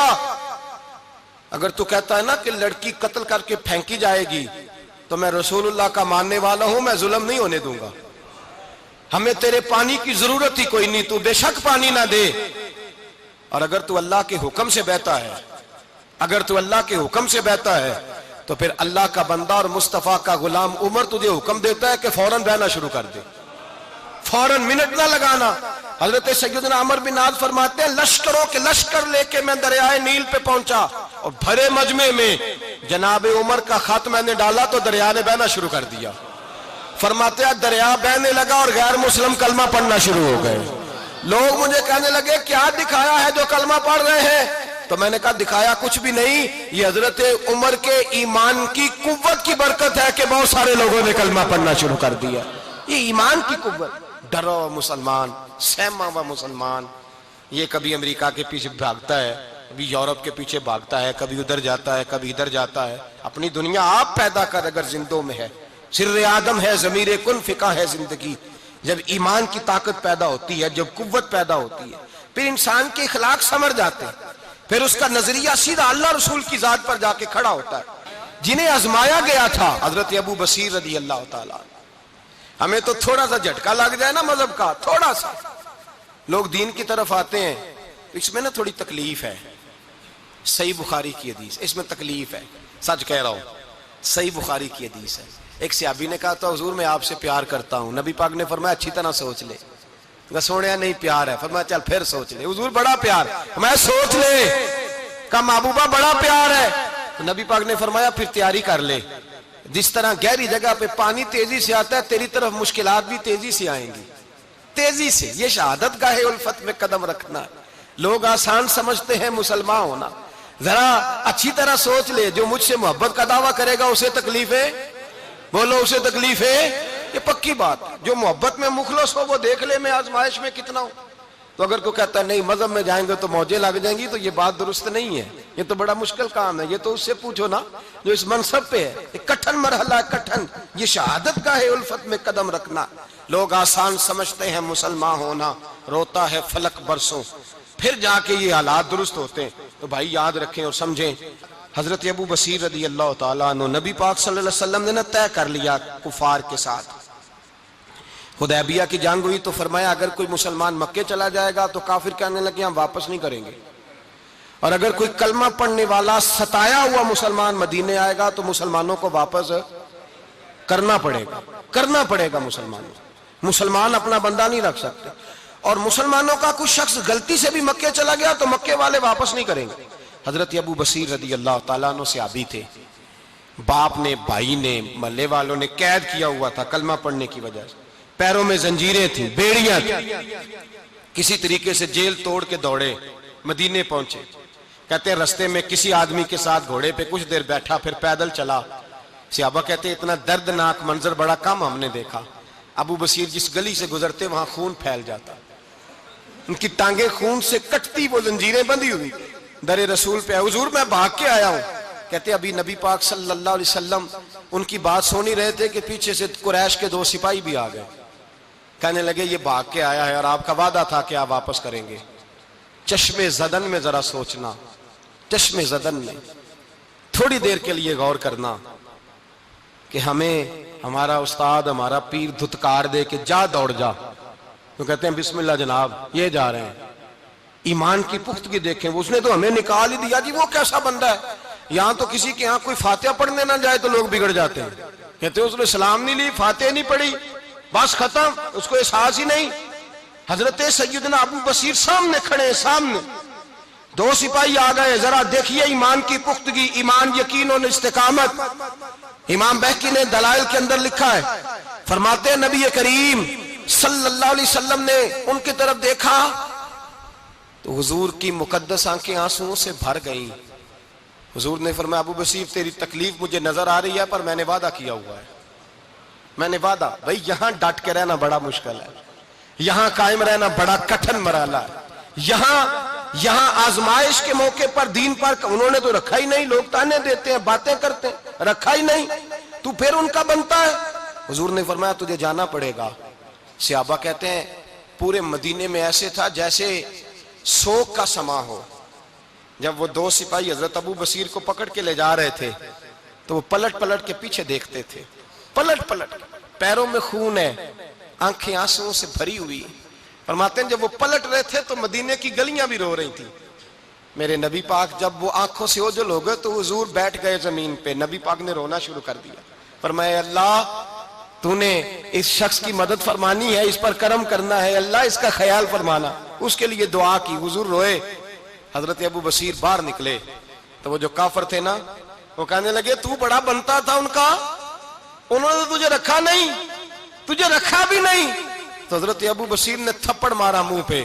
اگر تو کہتا ہے نا کہ لڑکی قتل کر کے پھینکی جائے گی تو میں رسول اللہ کا ماننے والا ہوں، میں ظلم نہیں ہونے دوں گا. ہمیں تیرے پانی کی ضرورت ہی کوئی نہیں، تو بے شک پانی نہ دے. اور اگر تو اللہ کے حکم سے بہتا ہے، اگر تو اللہ کے حکم سے بہتا ہے تو پھر اللہ کا بندہ اور مصطفیٰ کا غلام عمر تجھے حکم دیتا ہے کہ فوراً بہنا شروع کر دے، فوراً منٹ نہ لگانا. حضرت سیدنا عمر بن عاص فرماتے ہیں لشکروں کے لشکر لے کے میں دریائے نیل پہ پہنچا، اور بھرے مجمع میں جناب عمر کا خط میں نے ڈالا تو دریا نے بہنا شروع کر دیا. فرماتے ہیں دریا بہنے لگا اور غیر مسلم کلمہ پڑھنا شروع ہو گئے. لوگ مجھے کہنے لگے کیا دکھایا ہے جو کلمہ پڑھ رہے ہیں؟ تو میں نے کہا دکھایا کچھ بھی نہیں، یہ حضرت عمر کے ایمان کی قوت کی برکت ہے کہ بہت سارے لوگوں نے کلمہ پڑھنا شروع کر دیا. یہ ایمان کی قوت. ڈرو مسلمان، سہما و مسلمان، یہ کبھی امریکہ کے پیچھے بھاگتا ہے، کبھی یورپ کے پیچھے بھاگتا ہے، کبھی ادھر جاتا ہے، کبھی ادھر جاتا ہے. اپنی دنیا آپ پیدا کر اگر زندوں میں ہے. سر آدم ہے، ضمیر کن فقہ ہے زندگی. جب ایمان کی طاقت پیدا ہوتی ہے، جب قوت پیدا ہوتی ہے، پھر انسان کے اخلاق سمر جاتے ہیں، پھر اس کا نظریہ سیدھا اللہ رسول کی ذات پر جا کے کھڑا ہوتا ہے. جنہیں آزمایا گیا تھا حضرت ابو بصیر رضی اللہ تعالیٰ. ہمیں تو تھوڑا سا جھٹکا لگ جائے نا مذہب کا، تھوڑا سا لوگ دین کی طرف آتے ہیں، اس میں نا تھوڑی تکلیف ہے. صحیح بخاری کی حدیث، اس میں تکلیف ہے، سچ کہہ رہا ہوں، صحیح بخاری کی حدیث ہے. ایک صحابی نے کہا تھا حضور میں آپ سے پیار کرتا ہوں. نبی پاک نے فرمایا اچھی طرح سوچ لے. سوڑیا نہیں پیار ہے. فرمایا چل پھر سوچ لے. حضور بڑا پیار. میں سوچ لے. کہا محبوبہ بڑا پیار ہے. نبی پاک نے فرمایا پھر تیاری کر لے. جس طرح گہری جگہ پہ پانی تیزی سے آتا ہے، تیری طرف مشکلات بھی تیزی سے آئیں گی، تیزی سے. یہ شہادت گاہ الفت میں قدم رکھنا. لوگ آسان سمجھتے ہیں مسلمان ہونا. ذرا اچھی طرح سوچ لے. جو مجھ سے محبت کا دعویٰ کرے گا اسے تکلیف ہے، بولو اسے تکلیف ہے. یہ پکی بات. جو محبت میں مخلص ہو وہ دیکھ لے میں آزمائش میں کتنا ہوں. تو اگر کوئی کہتا ہے نہیں مذہب میں جائیں گے تو موجیں لگ جائیں گی، تو یہ بات درست نہیں ہے. یہ تو بڑا مشکل کام ہے. یہ تو اس سے پوچھو نا جو اس منصب پہ ہے. یہ کٹھن مرحلہ ہے، کٹھن. یہ شہادت کا ہے الفت میں قدم رکھنا. لوگ آسان سمجھتے ہیں مسلمان ہونا، روتا ہے فلک برسوں، پھر جا کے یہ حالات درست ہوتے ہیں. تو بھائی یاد رکھیں اور سمجھیں. حضرت ابو بصیر رضی اللہ تعالیٰ عنہ، نبی پاک صلی اللہ علیہ وسلم نے طے کر لیا کفار کے ساتھ. حدیبیہ کی جنگ ہوئی تو فرمایا اگر کوئی مسلمان مکے چلا جائے گا تو کافر کہنے لگے ہم واپس نہیں کریں گے، اور اگر کوئی کلمہ پڑھنے والا ستایا ہوا مسلمان مدینے آئے گا تو مسلمانوں کو واپس کرنا پڑے گا، کرنا پڑے گا. مسلمان اپنا بندہ نہیں رکھ سکتے. اور مسلمانوں کا کوئی شخص غلطی سے بھی مکے چلا گیا تو مکے والے واپس نہیں کریں گے. حضرت ابو بصیر رضی اللہ تعالیٰ عنہ صحابی تھے. باپ نے، بھائی نے، محلے والوں نے قید کیا ہوا تھا کلمہ پڑھنے کی وجہ سے. پیروں میں زنجیریں تھیں، بیڑیاں تھیں. کسی طریقے سے جیل توڑ کے دوڑے مدینے پہنچے. کہتے ہیں رستے میں کسی آدمی کے ساتھ گھوڑے پہ کچھ دیر بیٹھا، پھر پیدل چلا. صحابہ کہتے ہیں اتنا دردناک منظر بڑا کم ہم نے دیکھا. ابو بصیر جس گلی سے گزرتے وہاں خون پھیل جاتا، ان کی ٹانگیں خون سے کٹتی، وہ زنجیریں بندھی ہوئی. در رسول پہ حضور میں بھاگ کے آیا ہوں. کہتے ابھی نبی پاک صلی اللہ علیہ وسلم ان کی بات سن ہی رہے تھے کہ پیچھے سے قریش کے 2 سپاہی بھی آ گئے. کہنے لگے یہ بھاگ کے آیا ہے اور آپ کا وعدہ تھا کہ آپ واپس کریں گے. چشم زدن میں ذرا سوچنا، چشم زدن میں تھوڑی دیر کے لیے غور کرنا کہ ہمیں ہمارا استاد، ہمارا پیر دھتکار دے کہ جا دوڑ جا، تو کہتے ہیں بسم اللہ جناب یہ جا رہے ہیں. ایمان کی پختگی دیکھیں. اس نے تو ہمیں نکال ہی دیا جی. وہ کیسا بندہ ہے. یہاں تو کسی کے یہاں کوئی فاتحہ پڑھنے نہ جائے تو لوگ بگڑ جاتے ہیں. کہتے ہیں اس نے سلام نہیں لی، فاتحہ نہیں پڑھی، بس ختم، اس کو احساس ہی نہیں. حضرت سیدنا ابو بصیر سامنے کھڑے، سامنے 2 سپاہی آ گئے. ذرا دیکھیے ایمان کی پختگی، ایمان، یقین اور استقامت. امام بہقی نے دلائل کے اندر لکھا ہے، فرماتے ہیں نبی کریم صلی اللہ علیہ وسلم نے ان کی طرف دیکھا تو حضور کی مقدس آنکھیں آنسوؤں سے بھر گئیں. حضور نے فرمایا ابو بصیر تیری تکلیف مجھے نظر آ رہی ہے پر میں نے وعدہ کیا ہوا ہے. میں نے وعدہ. بھائی یہاں ڈٹ کے رہنا بڑا مشکل ہے، یہاں قائم رہنا بڑا کٹھن مرحلہ ہے. یہاں آزمائش کے موقع پر دین پر انہوں نے تو رکھا ہی نہیں. لوگ تانے دیتے ہیں، باتیں کرتے ہیں، رکھا ہی نہیں. تو پھر ان کا بنتا ہے. حضور نے فرمایا تجھے جانا پڑے گا. صحابہ کہتے ہیں پورے مدینے میں ایسے تھا جیسے سوگ کا سما ہو. جب وہ 2 سپاہی حضرت ابو بصیر کو پکڑ کے لے جا رہے تھے تو وہ پلٹ پلٹ کے پیچھے دیکھتے تھے، پلٹ پلٹ. پیروں میں خون ہے، آنکھیں آنسوؤں سے بھری ہوئی. فرماتے ہیں جب وہ پلٹ رہے تھے تو مدینے کی گلیاں بھی رو رہی تھی. میرے نبی پاک جب وہ آنکھوں سے اوجھل ہو گئے تو حضور بیٹھ گئے زمین پہ. نبی پاک نے رونا شروع کر دیا. فرمایا اللہ تو نے اس شخص کی مدد فرمانی ہے، اس پر کرم کرنا ہے، اللہ اس کا خیال فرمانا. اس کے لیے دعا کی. حضور روئے. حضرت ابو بصیر باہر نکلے تو وہ جو کافر تھے نا وہ کہنے لگے تو بڑا بنتا تھا ان کا، انہوں نے تجھے رکھا نہیں، تجھے رکھا بھی نہیں. تو حضرت ابو بصیر نے تھپڑ مارا منہ پہ.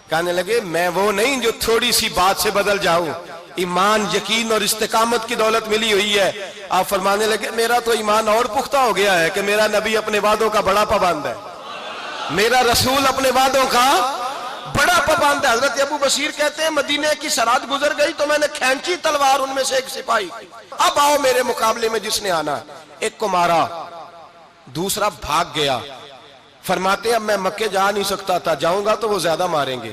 کہنے لگے میں وہ نہیں جو تھوڑی سی بات سے بدل جاؤں. ایمان، یقین اور استقامت کی دولت ملی ہوئی ہے. آپ فرمانے لگے میرا تو ایمان اور پختہ ہو گیا ہے کہ میرا نبی اپنے وعدوں کا بڑا پابند ہے، میرا رسول اپنے وعدوں کا بڑا پابند ہے۔ حضرت ابو بصیر کہتے ہیں مدینے کی سرحد گزر گئی تو میں نے کھینچی تلوار ان میں سے ایک سپاہی، اب آؤ میرے مقابلے میں جس نے آنا ہے۔ ایک کو مارا، دوسرا بھاگ گیا۔ فرماتے اب میں مکے جا نہیں سکتا تھا، جاؤں گا تو وہ زیادہ ماریں گے،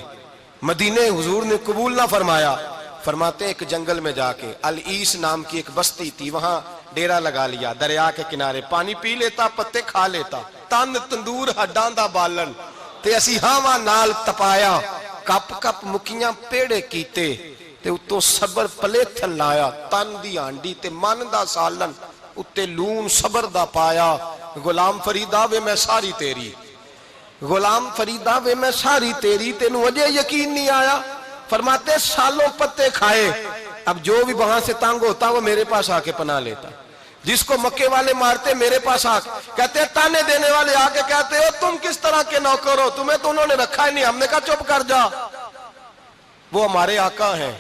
مدینے حضور نے قبول نہ فرمایا۔ فرماتے ایک جنگل میں جا کے العیس نام کی ایک بستی تھی، وہاں ڈیرا لگا لیا، دریا کے کنارے، پانی پی لیتا، پتے کھا لیتا، تن تندور ہڈاں دا بالن تے اسی ہاواں نال تپایا، کپ کپ مکیاں پیڑے کیتے تے اتوں صبر پلیتھن لایا، تن دی ہانڈی تے من دا سالن اتے لون صبر دا پایا۔ غلام فریدا وے میں ساری تیری، غلام فریدا وے میں ساری تیری، تینوں وجہ یقین نہیں آیا؟ فرماتے سالوں پتے کھائے، اب جو بھی وہاں سے تنگ ہوتا وہ میرے پاس آ کے پناہ لیتا، جس کو مکے والے مارتے میرے پاس آ کے کہتے تانے دینے والے آ کے کہتے ہو تم کس طرح کے نوکر ہو، تمہیں تو انہوں نے رکھا ہی نہیں۔ ہم نے کہا چپ کر جا، وہ ہمارے آقا ہیں،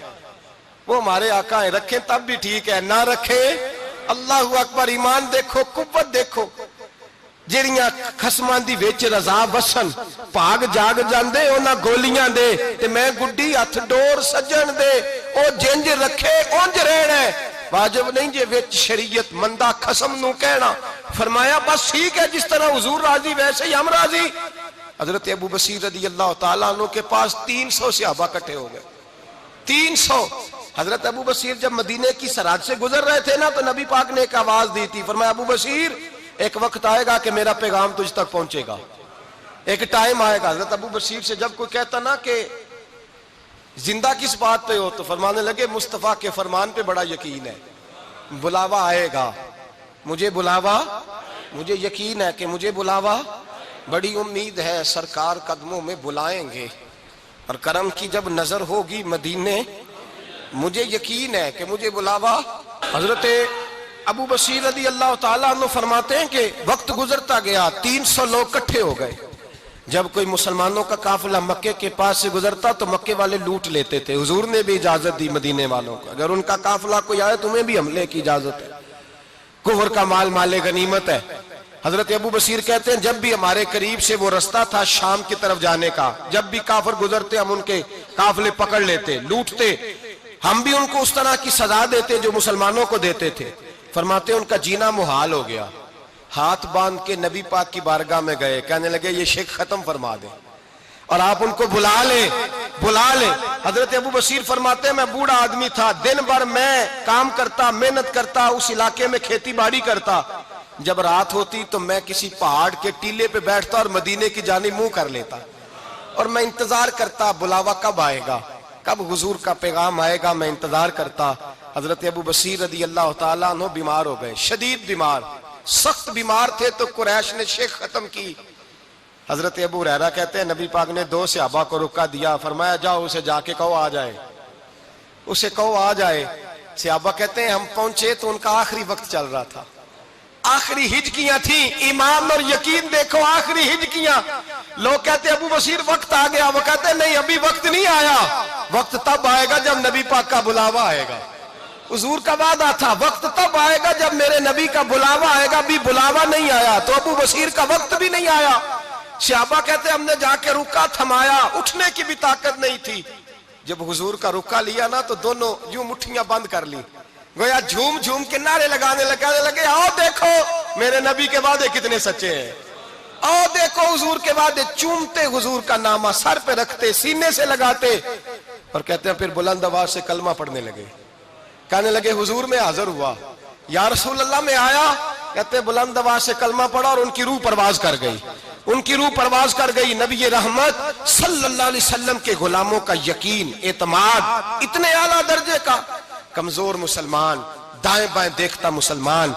وہ ہمارے آقا ہیں، رکھیں تب بھی ٹھیک ہے، نہ رکھیں اللہ اکبر۔ ایمان دیکھو، قوت دیکھو، جیڑیاں خسماں دی وچ رضا وسن پاگ جاگ جاندے اونا گولیاں دے تے میں گڈی ہتھ ڈور سجن دے، او جنج رکھے اونج رہنا ہے، واجب نہیں جے وچ شریعت مندہ خسم نو کہنا۔ فرمایا بس ٹھیک ہے، جس طرح حضور راضی ویسے ہی ہم راضی۔ حضرت ابو بصیر رضی اللہ تعالیٰ عنہ کے پاس 300 صحابہ اکٹھے ہو گئے، 300۔ حضرت ابو بصیر جب مدینے کی سرحد سے گزر رہے تھے نا تو نبی پاک نے ایک آواز دی تھی، فرمایا ابو بصیر ایک وقت آئے گا کہ میرا پیغام تجھ تک پہنچے گا، ایک ٹائم آئے گا۔ حضرت ابو بصیر سے جب کوئی کہتا نا کہ زندہ کس بات پہ ہو تو فرمانے لگے مصطفیٰ کے فرمان پہ بڑا یقین ہے، بلاوا آئے گا، مجھے بلاوا، مجھے یقین ہے کہ مجھے بلاوا، بڑی امید ہے سرکار قدموں میں بلائیں گے، اور کرم کی جب نظر ہوگی مدینے، مجھے یقین ہے کہ مجھے بلاوا۔ حضرت ابو بصیر رضی اللہ تعالیٰ عنہ فرماتے ہیں کہ وقت گزرتا گیا، 300 لوگ کٹھے ہو گئے۔ جب کوئی مسلمانوں کا قافلہ مکے کے پاس سے گزرتا تو مکے والے لوٹ لیتے تھے، حضور نے بھی اجازت دی مدینے والوں کو، اگر ان کا قافلہ کوئی آئے تمہیں بھی حملے کی اجازت ہے، کفر کا مال مال غنیمت ہے۔ حضرت ابو بصیر کہتے ہیں جب بھی ہمارے قریب سے وہ رستہ تھا شام کی طرف جانے کا، جب بھی کافر گزرتے ہم ان کے قافلے پکڑ لیتے، لوٹتے، ہم بھی ان کو اس طرح کی سزا دیتے جو مسلمانوں کو دیتے تھے۔ فرماتے ان کا جینا محال ہو گیا، ہاتھ باندھ کے نبی پاک کی بارگاہ میں گئے، کہنے لگے یہ شرک ختم فرما دیں اور آپ ان کو بلا لیں، بلا لیں۔ حضرت ابو بصیر فرماتے ہیں میں بوڑھا آدمی تھا، دن بھر میں کام کرتا، محنت کرتا، اس علاقے میں کھیتی باڑی کرتا، جب رات ہوتی تو میں کسی پہاڑ کے ٹیلے پہ بیٹھتا اور مدینے کی جانب منہ کر لیتا، اور میں انتظار کرتا بلاوا کب آئے گا، کب حضور کا پیغام آئے گا، میں انتظار کرتا۔ حضرت ابو بصیر رضی اللہ تعالیٰ عنہ بیمار ہو گئے، شدید بیمار، سخت بیمار تھے تو قریش نے شیخ ختم کی۔ حضرت ابو ہریرہ کہتے ہیں نبی پاک نے 2 صحابہ کو رکا دیا، فرمایا جاؤ اسے جا کے کہو آ جائے، اسے کہو آ جائے۔ صحابہ کہتے ہیں ہم پہنچے تو ان کا آخری وقت چل رہا تھا، آخری ہجکیاں تھیں، ایمان اور یقین دیکھو، آخری ہجکیاں۔ لوگ کہتے ابو بصیر وقت آ گیا، وہ کہتے نہیں ابھی وقت نہیں آیا، وقت تب آئے گا جب نبی پاک کا بلاوا آئے گا۔ حضور کا وعدہ تھا وقت تب آئے گا جب میرے نبی کا بلاوا آئے گا، بھی بلاوا نہیں آیا تو ابو بصیر کا وقت بھی نہیں آیا۔ صحابہ کہتے ہم نے جا کے رکا، تھمایا، اٹھنے کی بھی طاقت نہیں تھی۔ جب حضور کا رکا لیا نا تو دونوں یوں مٹھیاں بند کر لی، گویا جھوم جھوم کے نعرے لگانے لگے آؤ دیکھو میرے نبی کے وعدے کتنے سچے ہیں، آؤ دیکھو حضور کے وعدے، چومتے حضور کا نامہ، سر پہ رکھتے، سینے سے لگاتے، اور کہتے ہیں پھر بلند آواز سے کلمہ پڑھنے لگے، کہنے لگے حضور میں حاضر ہوا، یا رسول اللہ میں آیا، کہتے بلند آواز سے کلمہ پڑھا اور ان کی روح پرواز کر گئی، ان کی روح پرواز کر گئی۔ نبی رحمت صلی اللہ علیہ وسلم کے غلاموں کا یقین، اعتماد اتنے اعلیٰ درجے کا، کمزور مسلمان، دائیں بائیں دیکھتا مسلمان،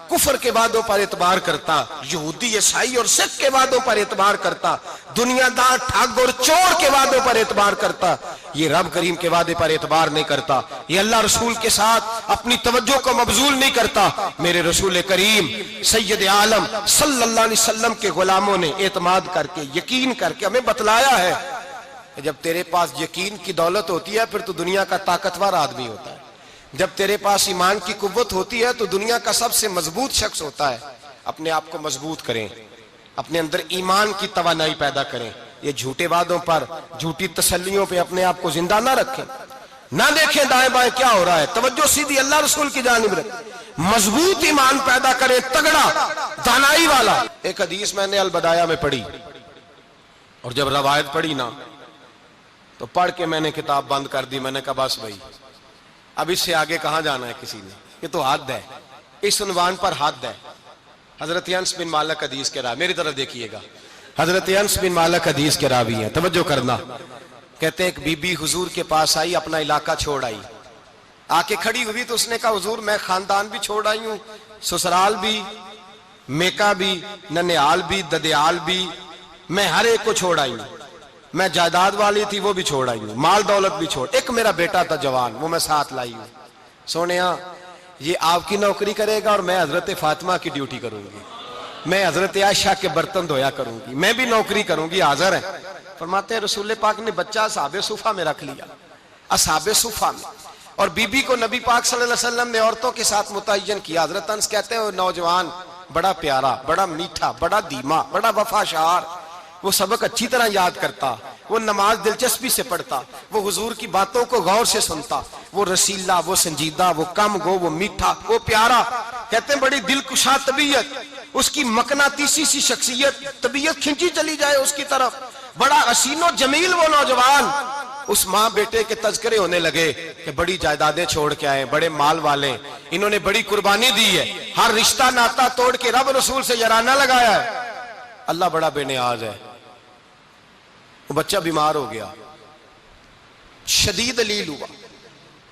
کفر کے وعدوں پر اعتبار کرتا، یہودی عیسائی اور سکھ کے وعدوں پر اعتبار کرتا، دنیا دار ٹھگ اور چور کے وعدوں پر اعتبار کرتا، یہ رب کریم کے وعدے پر اعتبار نہیں کرتا، یہ اللہ رسول کے ساتھ اپنی توجہ کو مبذول نہیں کرتا۔ میرے رسول کریم سید عالم صلی اللہ علیہ وسلم کے غلاموں نے اعتماد کر کے، یقین کر کے ہمیں بتلایا ہے کہ جب تیرے پاس یقین کی دولت ہوتی ہے پھر تو دنیا کا طاقتور آدمی ہوتا ہے، جب تیرے پاس ایمان کی قوت ہوتی ہے تو دنیا کا سب سے مضبوط شخص ہوتا ہے۔ اپنے آپ کو مضبوط کریں، اپنے اندر ایمان کی توانائی پیدا کریں، یہ جھوٹے وعدوں پر جھوٹی تسلیوں پہ اپنے آپ کو زندہ نہ رکھیں، نہ دیکھیں دائیں بائیں کیا ہو رہا ہے، توجہ سیدھی اللہ رسول کی جانب رکھیں، مضبوط ایمان پیدا کریں، تگڑا دانائی والا۔ ایک حدیث میں نے البدایہ میں پڑھی، اور جب روایت پڑھی نا تو پڑھ کے میں نے کتاب بند کر دی۔ میں نے کہا بس بھائی اب اس سے آگے کہاں جانا ہے کسی نے، یہ تو حد ہے، اس عنوان پر حد ہے۔ حضرت انس بن مالک حدیث کے راوی، میری طرف دیکھیے گا، حضرت انس بن مالک حدیث کے راوی ہیں، توجہ کرنا۔ کہتے ہیں ایک بی بی حضور کے پاس آئی، اپنا علاقہ چھوڑ آئی، آ کے کھڑی ہوئی تو اس نے کہا حضور میں خاندان بھی چھوڑ آئی ہوں، سسرال بھی، میکا بھی، ننیال بھی، ددیال بھی، میں ہر ایک کو چھوڑ آئی ہوں، میں جائیداد والی تھی وہ بھی چھوڑ آئی ہوں، مال دولت بھی چھوڑ، ایک میرا بیٹا تھا جوان وہ میں ساتھ لائی ہوں۔ سونیا یہ آپ کی نوکری کرے گا اور میں حضرت فاطمہ کی ڈیوٹی کروں گی، میں حضرت عائشہ کے برتن دھویا کروں گی، میں بھی نوکری کروں گی، حاضر ہے۔ فرماتے ہیں رسول پاک نے بچہ اصحاب صفہ میں رکھ لیا، اصحاب صفہ میں، اور بی بی کو نبی پاک صلی اللہ علیہ وسلم نے عورتوں کے ساتھ متعین کیا۔ حضرت انس کہتے ہیں وہ نوجوان بڑا پیارا، بڑا میٹھا، بڑا دھیما، بڑا وفاشار، وہ سبق اچھی طرح یاد کرتا، وہ نماز دلچسپی سے پڑھتا، وہ حضور کی باتوں کو غور سے سنتا، وہ رسیلا، وہ سنجیدہ، وہ کم گو، وہ میٹھا، وہ پیارا۔ کہتے ہیں بڑی دلکشا طبیعت، اس کی مقناطیسی سی شخصیت، طبیعت کھنچی چلی جائے اس کی طرف، بڑا حسین و جمیل وہ نوجوان۔ اس ماں بیٹے کے تذکرے ہونے لگے کہ بڑی جائیدادیں چھوڑ کے آئے، بڑے مال والے، انہوں نے بڑی قربانی دی ہے، ہر رشتہ ناتا توڑ کے رب رسول سے یارانہ لگایا ہے، اللہ بڑا بے نیاز ہے۔ وہ بچہ بیمار ہو گیا، شدید علیل ہوا۔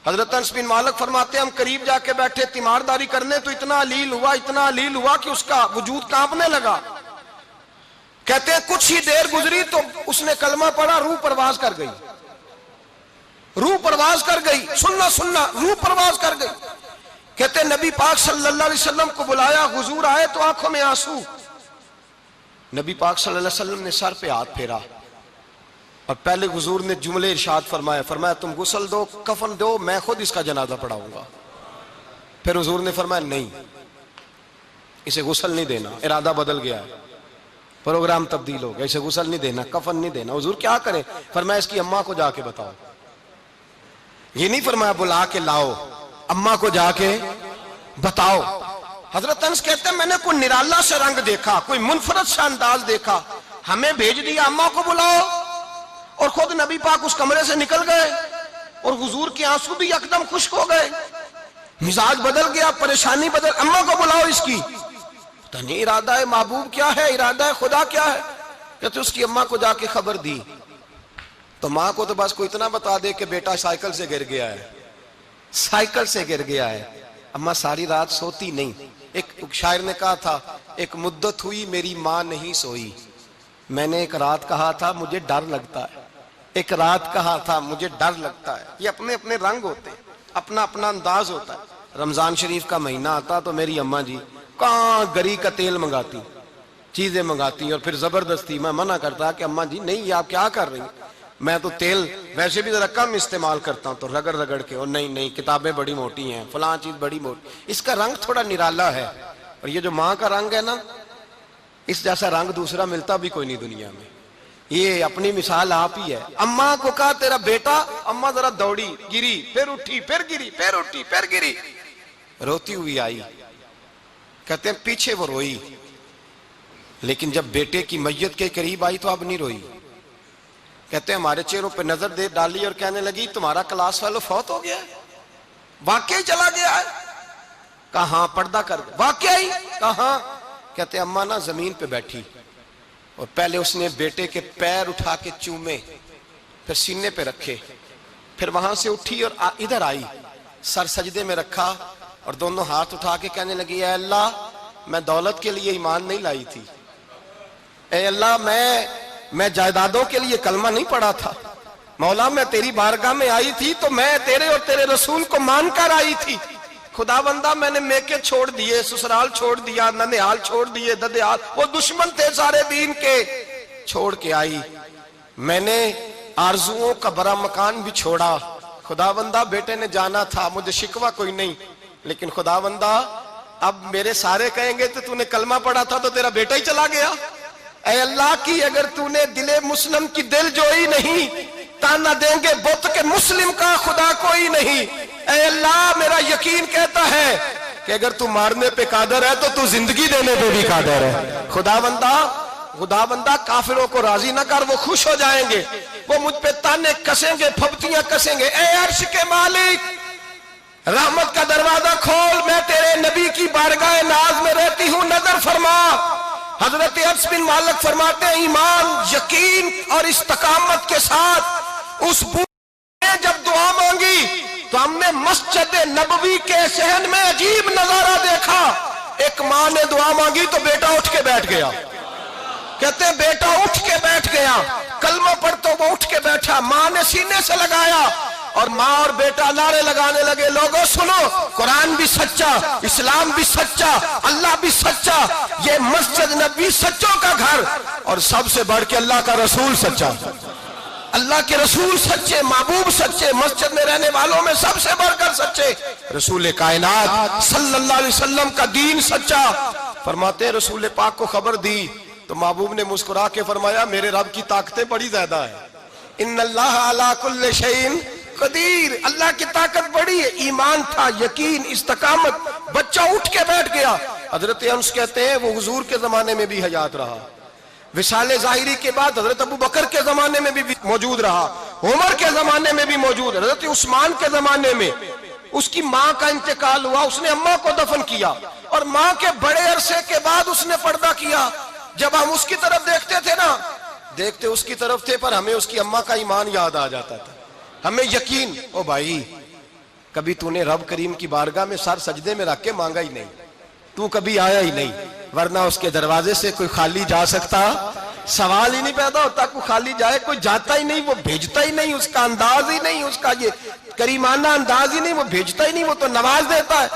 حضرت انس بن مالک فرماتے ہیں ہم قریب جا کے بیٹھے تیمارداری کرنے تو اتنا علیل ہوا کہ اس کا وجود کانپنے لگا۔ کہتے ہیں کچھ ہی دیر گزری تو اس نے کلمہ پڑھا، روح پرواز کر گئی، روح پرواز کر گئی، سننا روح پرواز کر گئی۔ کہتے ہیں نبی پاک صلی اللہ علیہ وسلم کو بلایا، حضور آئے تو آنکھوں میں آنسو۔ نبی پاک صلی اللہ علیہ وسلم نے سر پہ ہاتھ پھیرا اور پہلے حضور نے جملے ارشاد فرمایا تم غسل دو، کفن دو، میں خود اس کا جنازہ پڑھاؤں گا۔ پھر حضور نے فرمایا نہیں، اسے غسل نہیں دینا، ارادہ بدل گیا ہے، پروگرام تبدیل ہو گیا، اسے غسل نہیں دینا، کفن نہیں دینا۔ حضور کیا کرے؟ فرمایا اس کی اماں کو جا کے بتاؤ۔ یہ نہیں فرمایا بلا کے لاؤ، اماں کو جا کے بتاؤ۔ حضرت انس کہتے ہیں میں نے کوئی نرالا سے رنگ دیکھا، کوئی منفرد سا انداز دیکھا، ہمیں بھیج دیا اماں کو بلاؤ، اور خود نبی پاک اس کمرے سے نکل گئے، اور حضور کے آنسو بھی یکدم خشک ہو گئے، مزاج بدل گیا، پریشانی بدل، اماں کو بلاؤ اس کی۔ پتہ نہیں ارادہ ہے محبوب کیا ہے، ارادہ ہے خدا کیا ہے۔ کہتے اس کی اماں کو جا کے خبر دی تو ماں کو تو بس کوئی اتنا بتا دے کہ بیٹا سائیکل سے گر گیا ہے، سائیکل سے گر گیا ہے۔ اماں ساری رات سوتی نہیں۔ ایک شاعر نے کہا تھا ایک مدت ہوئی میری ماں نہیں سوئی، میں نے ایک رات کہا تھا مجھے ڈر لگتا ہے، ایک رات کہا تھا مجھے ڈر لگتا ہے۔ یہ اپنے اپنے رنگ ہوتے ہیں، اپنا اپنا انداز ہوتا ہے۔ رمضان شریف کا مہینہ آتا تو میری اماں جی کہاں گری کا تیل منگاتی، چیزیں منگاتی، اور پھر زبردستی میں منع کرتا کہ اماں جی نہیں یہ آپ کیا کر رہی ہیں، میں تو تیل ویسے بھی ذرا کم استعمال کرتا ہوں، تو رگڑ رگڑ کے، اور نہیں کتابیں بڑی موٹی ہیں، فلاں چیز بڑی موٹی، اس کا رنگ تھوڑا نرالا ہے۔ اور یہ جو ماں کا رنگ ہے نا، اس جیسا رنگ دوسرا ملتا بھی کوئی نہیں دنیا میں۔ یہ اپنی مثال آپ ہی ہے۔ اماں کو کہا تیرا بیٹا، اماں ذرا دوڑی، گری، پھر اٹھی، پھر گری، پھر اٹھی، پھر گری، روتی ہوئی آئی۔ کہتے ہیں پیچھے وہ روئی، لیکن جب بیٹے کی میت کے قریب آئی تو اب نہیں روئی۔ کہتے ہیں ہمارے چہروں پہ نظر دے ڈالی اور کہنے لگی تمہارا کلاس فیلو فوت ہو گیا ہے، واقعی چلا گیا ہے؟ کہاں پردہ کر گیا، واقعی کہاں؟ کہتے ہیں اماں نا زمین پہ بیٹھی اور پہلے اس نے بیٹے کے پیر اٹھا کے چومے، پھر سینے پہ رکھے، پھر وہاں سے اٹھی اور ادھر آئی، سر سجدے میں رکھا اور دونوں ہاتھ اٹھا کے کہنے لگی اے اللہ میں دولت کے لیے ایمان نہیں لائی تھی، اے اللہ میں جائیدادوں کے لیے کلمہ نہیں پڑھا تھا، مولا میں تیری بارگاہ میں آئی تھی تو میں تیرے اور تیرے رسول کو مان کر آئی تھی، خدا بندہ میں نے میکے چھوڑ دیے، سسرال چھوڑ دیا، ننیال چھوڑ دیے، ددیال، وہ دشمن تھے سارے دین کے، چھوڑ کے آئی، میں نے آرزوؤں کا بڑا مکان بھی چھوڑا، خدا بندہ بیٹے نے جانا تھا، مجھے شکوہ کوئی نہیں، لیکن خدا بندہ اب میرے سارے کہیں گے تو نے کلمہ پڑھا تھا تو تیرا بیٹا ہی چلا گیا، اے اللہ کی اگر تو نے دل مسلم کی دل جوئی نہیں، تانا دیں گے بت کے مسلم کا خدا کوئی نہیں۔ اے اللہ میرا یقین کہتا ہے کہ اگر تو مارنے پہ قادر ہے تو تو زندگی دینے پہ بھی قادر ہے۔ خدا بندہ کافروں کو راضی نہ کر، وہ خوش ہو جائیں گے، وہ مجھ پہ تانے کسیں گے، پھپتیاں کسیں گے۔ اے عرش کے مالک رحمت کا دروازہ کھول، میں تیرے نبی کی بارگاہ ناز میں رہتی ہوں، نظر فرما۔ حضرت انس بن مالک فرماتے ہیں ایمان، یقین اور استقامت کے ساتھ اس بوڑھے نے جب دعا مانگی تو ہم نے مسجد نبوی کے صحن میں عجیب نظارہ دیکھا۔ ایک ماں نے دعا مانگی تو بیٹا اٹھ کے بیٹھ گیا، کہتے ہیں بیٹا اٹھ کے بیٹھ گیا، کلمہ پڑھ تو وہ اٹھ کے بیٹھا، ماں نے سینے سے لگایا اور ماں اور بیٹا نعرے لگانے لگے، لوگوں سنو، قرآن بھی سچا، اسلام بھی سچا، اللہ بھی سچا، یہ مسجد نبوی سچوں کا گھر، اور سب سے بڑھ کے اللہ کا رسول سچا، اللہ کے رسول سچے، محبوب سچے، مسجد میں رہنے والوں میں سب سے بڑھ کر سچے، رسول کائنات صلی اللہ علیہ وسلم کا دین سچا۔ فرماتے ہیں رسول پاک کو خبر دی تو محبوب نے مسکرا کے فرمایا میرے رب کی طاقتیں بڑی زیادہ ہیں، ان اللہ علی کل شیء قدیر، اللہ کی طاقت بڑی ہے۔ ایمان تھا، یقین، استقامت، بچہ اٹھ کے بیٹھ گیا۔ حضرت انس کہتے ہیں وہ حضور کے زمانے میں بھی حیات رہا، وصال ظاہری کے بعد حضرت ابو بکر کے زمانے میں بھی موجود رہا، عمر کے زمانے میں بھی موجود، حضرت عثمان کے زمانے میں اس کی ماں کا انتقال ہوا، اس نے اماں کو دفن کیا، اور ماں کے بڑے عرصے کے بعد اس نے پردہ کیا۔ جب ہم اس کی طرف دیکھتے تھے نا، دیکھتے اس کی طرف تھے پر ہمیں اس کی اماں کا ایمان یاد آ جاتا تھا، ہمیں یقین، او بھائی کبھی تو نے رب کریم کی بارگاہ میں سر سجدے میں رکھ کے مانگا ہی نہیں، تو کبھی آیا ہی نہیں، ورنہ اس کے دروازے سے کوئی خالی جا سکتا، سوال ہی نہیں پیدا ہوتا کوئی خالی جائے، کوئی جاتا ہی نہیں، وہ بھیجتا ہی نہیں، اس کا انداز ہی نہیں، اس کا یہ کریمانہ انداز ہی نہیں، وہ بھیجتا ہی نہیں، وہ تو نواز دیتا ہے۔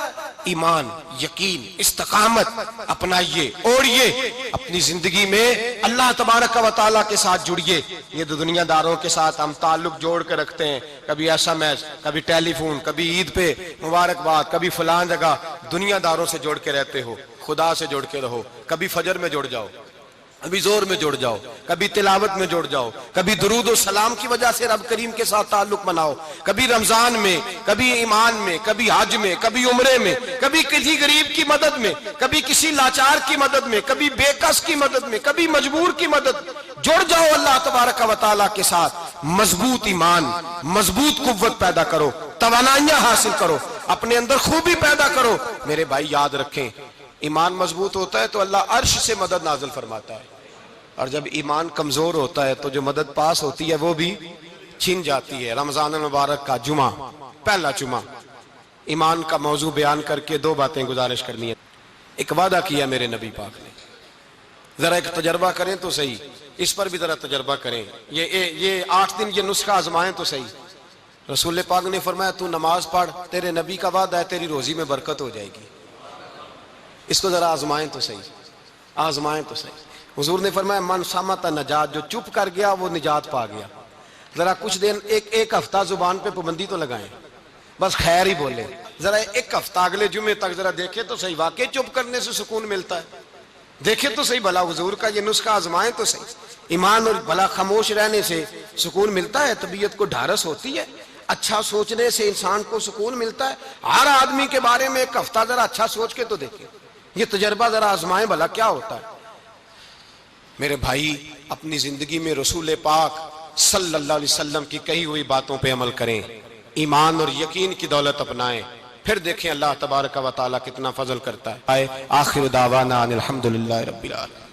ایمان، یقین، استقامت اپنائیے، اوڑھیے اپنی زندگی میں، اللہ تبارک و تعالیٰ کے ساتھ جڑیے۔ یہ دنیا داروں کے ساتھ ہم تعلق جوڑ کے رکھتے ہیں، کبھی SMS، کبھی ٹیلی فون، کبھی عید پہ مبارکباد، کبھی فلان جگہ، دنیا داروں سے جوڑ کے رہتے ہو، خدا سے جوڑ کے رہو، کبھی فجر میں جڑ جاؤ، کبھی زور میں جڑ جاؤ، کبھی تلاوت میں جڑ جاؤ، کبھی درود و سلام کی وجہ سے رب کریم کے ساتھ تعلق بناؤ، کبھی رمضان میں، کبھی ایمان میں، کبھی حج میں، کبھی عمرے میں، کبھی کسی غریب کی مدد میں، کبھی کسی لاچار کی مدد میں، کبھی بے کس کی مدد میں، کبھی مجبور کی مدد۔ جڑ جاؤ اللہ تبارک و تعالیٰ کے ساتھ، مضبوط ایمان، مضبوط قوت پیدا کرو، توانائیاں حاصل کرو، اپنے اندر خوبی پیدا کرو۔ میرے بھائی یاد رکھیں، ایمان مضبوط ہوتا ہے تو اللہ عرش سے مدد نازل فرماتا ہے، اور جب ایمان کمزور ہوتا ہے تو جو مدد پاس ہوتی ہے وہ بھی چھن جاتی ہے۔ رمضان المبارک کا جمعہ، پہلا جمعہ، ایمان کا موضوع بیان کر کے دو باتیں گزارش کرنی ہے۔ ایک وعدہ کیا میرے نبی پاک نے، ذرا ایک تجربہ کریں تو صحیح، اس پر بھی ذرا تجربہ کریں، یہ 8 دن یہ نسخہ آزمائیں تو صحیح۔ رسول پاک نے فرمایا تو نماز پڑھ، تیرے نبی کا وعدہ ہے تیری روزی میں برکت ہو جائے گی، اس کو ذرا آزمائیں تو صحیح، آزمائیں تو صحیح۔ حضور نے فرمایا من صامت نجات، جو چپ کر گیا وہ نجات پا گیا۔ ذرا کچھ دن ایک ہفتہ زبان پہ پابندی تو لگائیں، بس خیر ہی بولیں، ذرا ایک ہفتہ اگلے جمعے تک ذرا دیکھیں تو صحیح، واقعی چپ کرنے سے سکون ملتا ہے، دیکھیں تو صحیح بھلا حضور کا یہ نسخہ آزمائیں تو صحیح۔ ایمان اور بھلا خاموش رہنے سے سکون ملتا ہے، طبیعت کو ڈھارس ہوتی ہے، اچھا سوچنے سے انسان کو سکون ملتا ہے۔ ہر آدمی کے بارے میں ایک ہفتہ ذرا اچھا سوچ کے تو دیکھیں، یہ تجربہ ذرا آزمائیں بھلا کیا ہوتا ہے۔ میرے بھائی اپنی زندگی میں رسول پاک صلی اللہ علیہ وسلم کی کہی ہوئی باتوں پہ عمل کریں، ایمان اور یقین کی دولت اپنائیں، پھر دیکھیں اللہ تبارک و تعالیٰ کتنا فضل کرتا ہے۔ آخر دعوانا ان الحمدللہ رب العالمین۔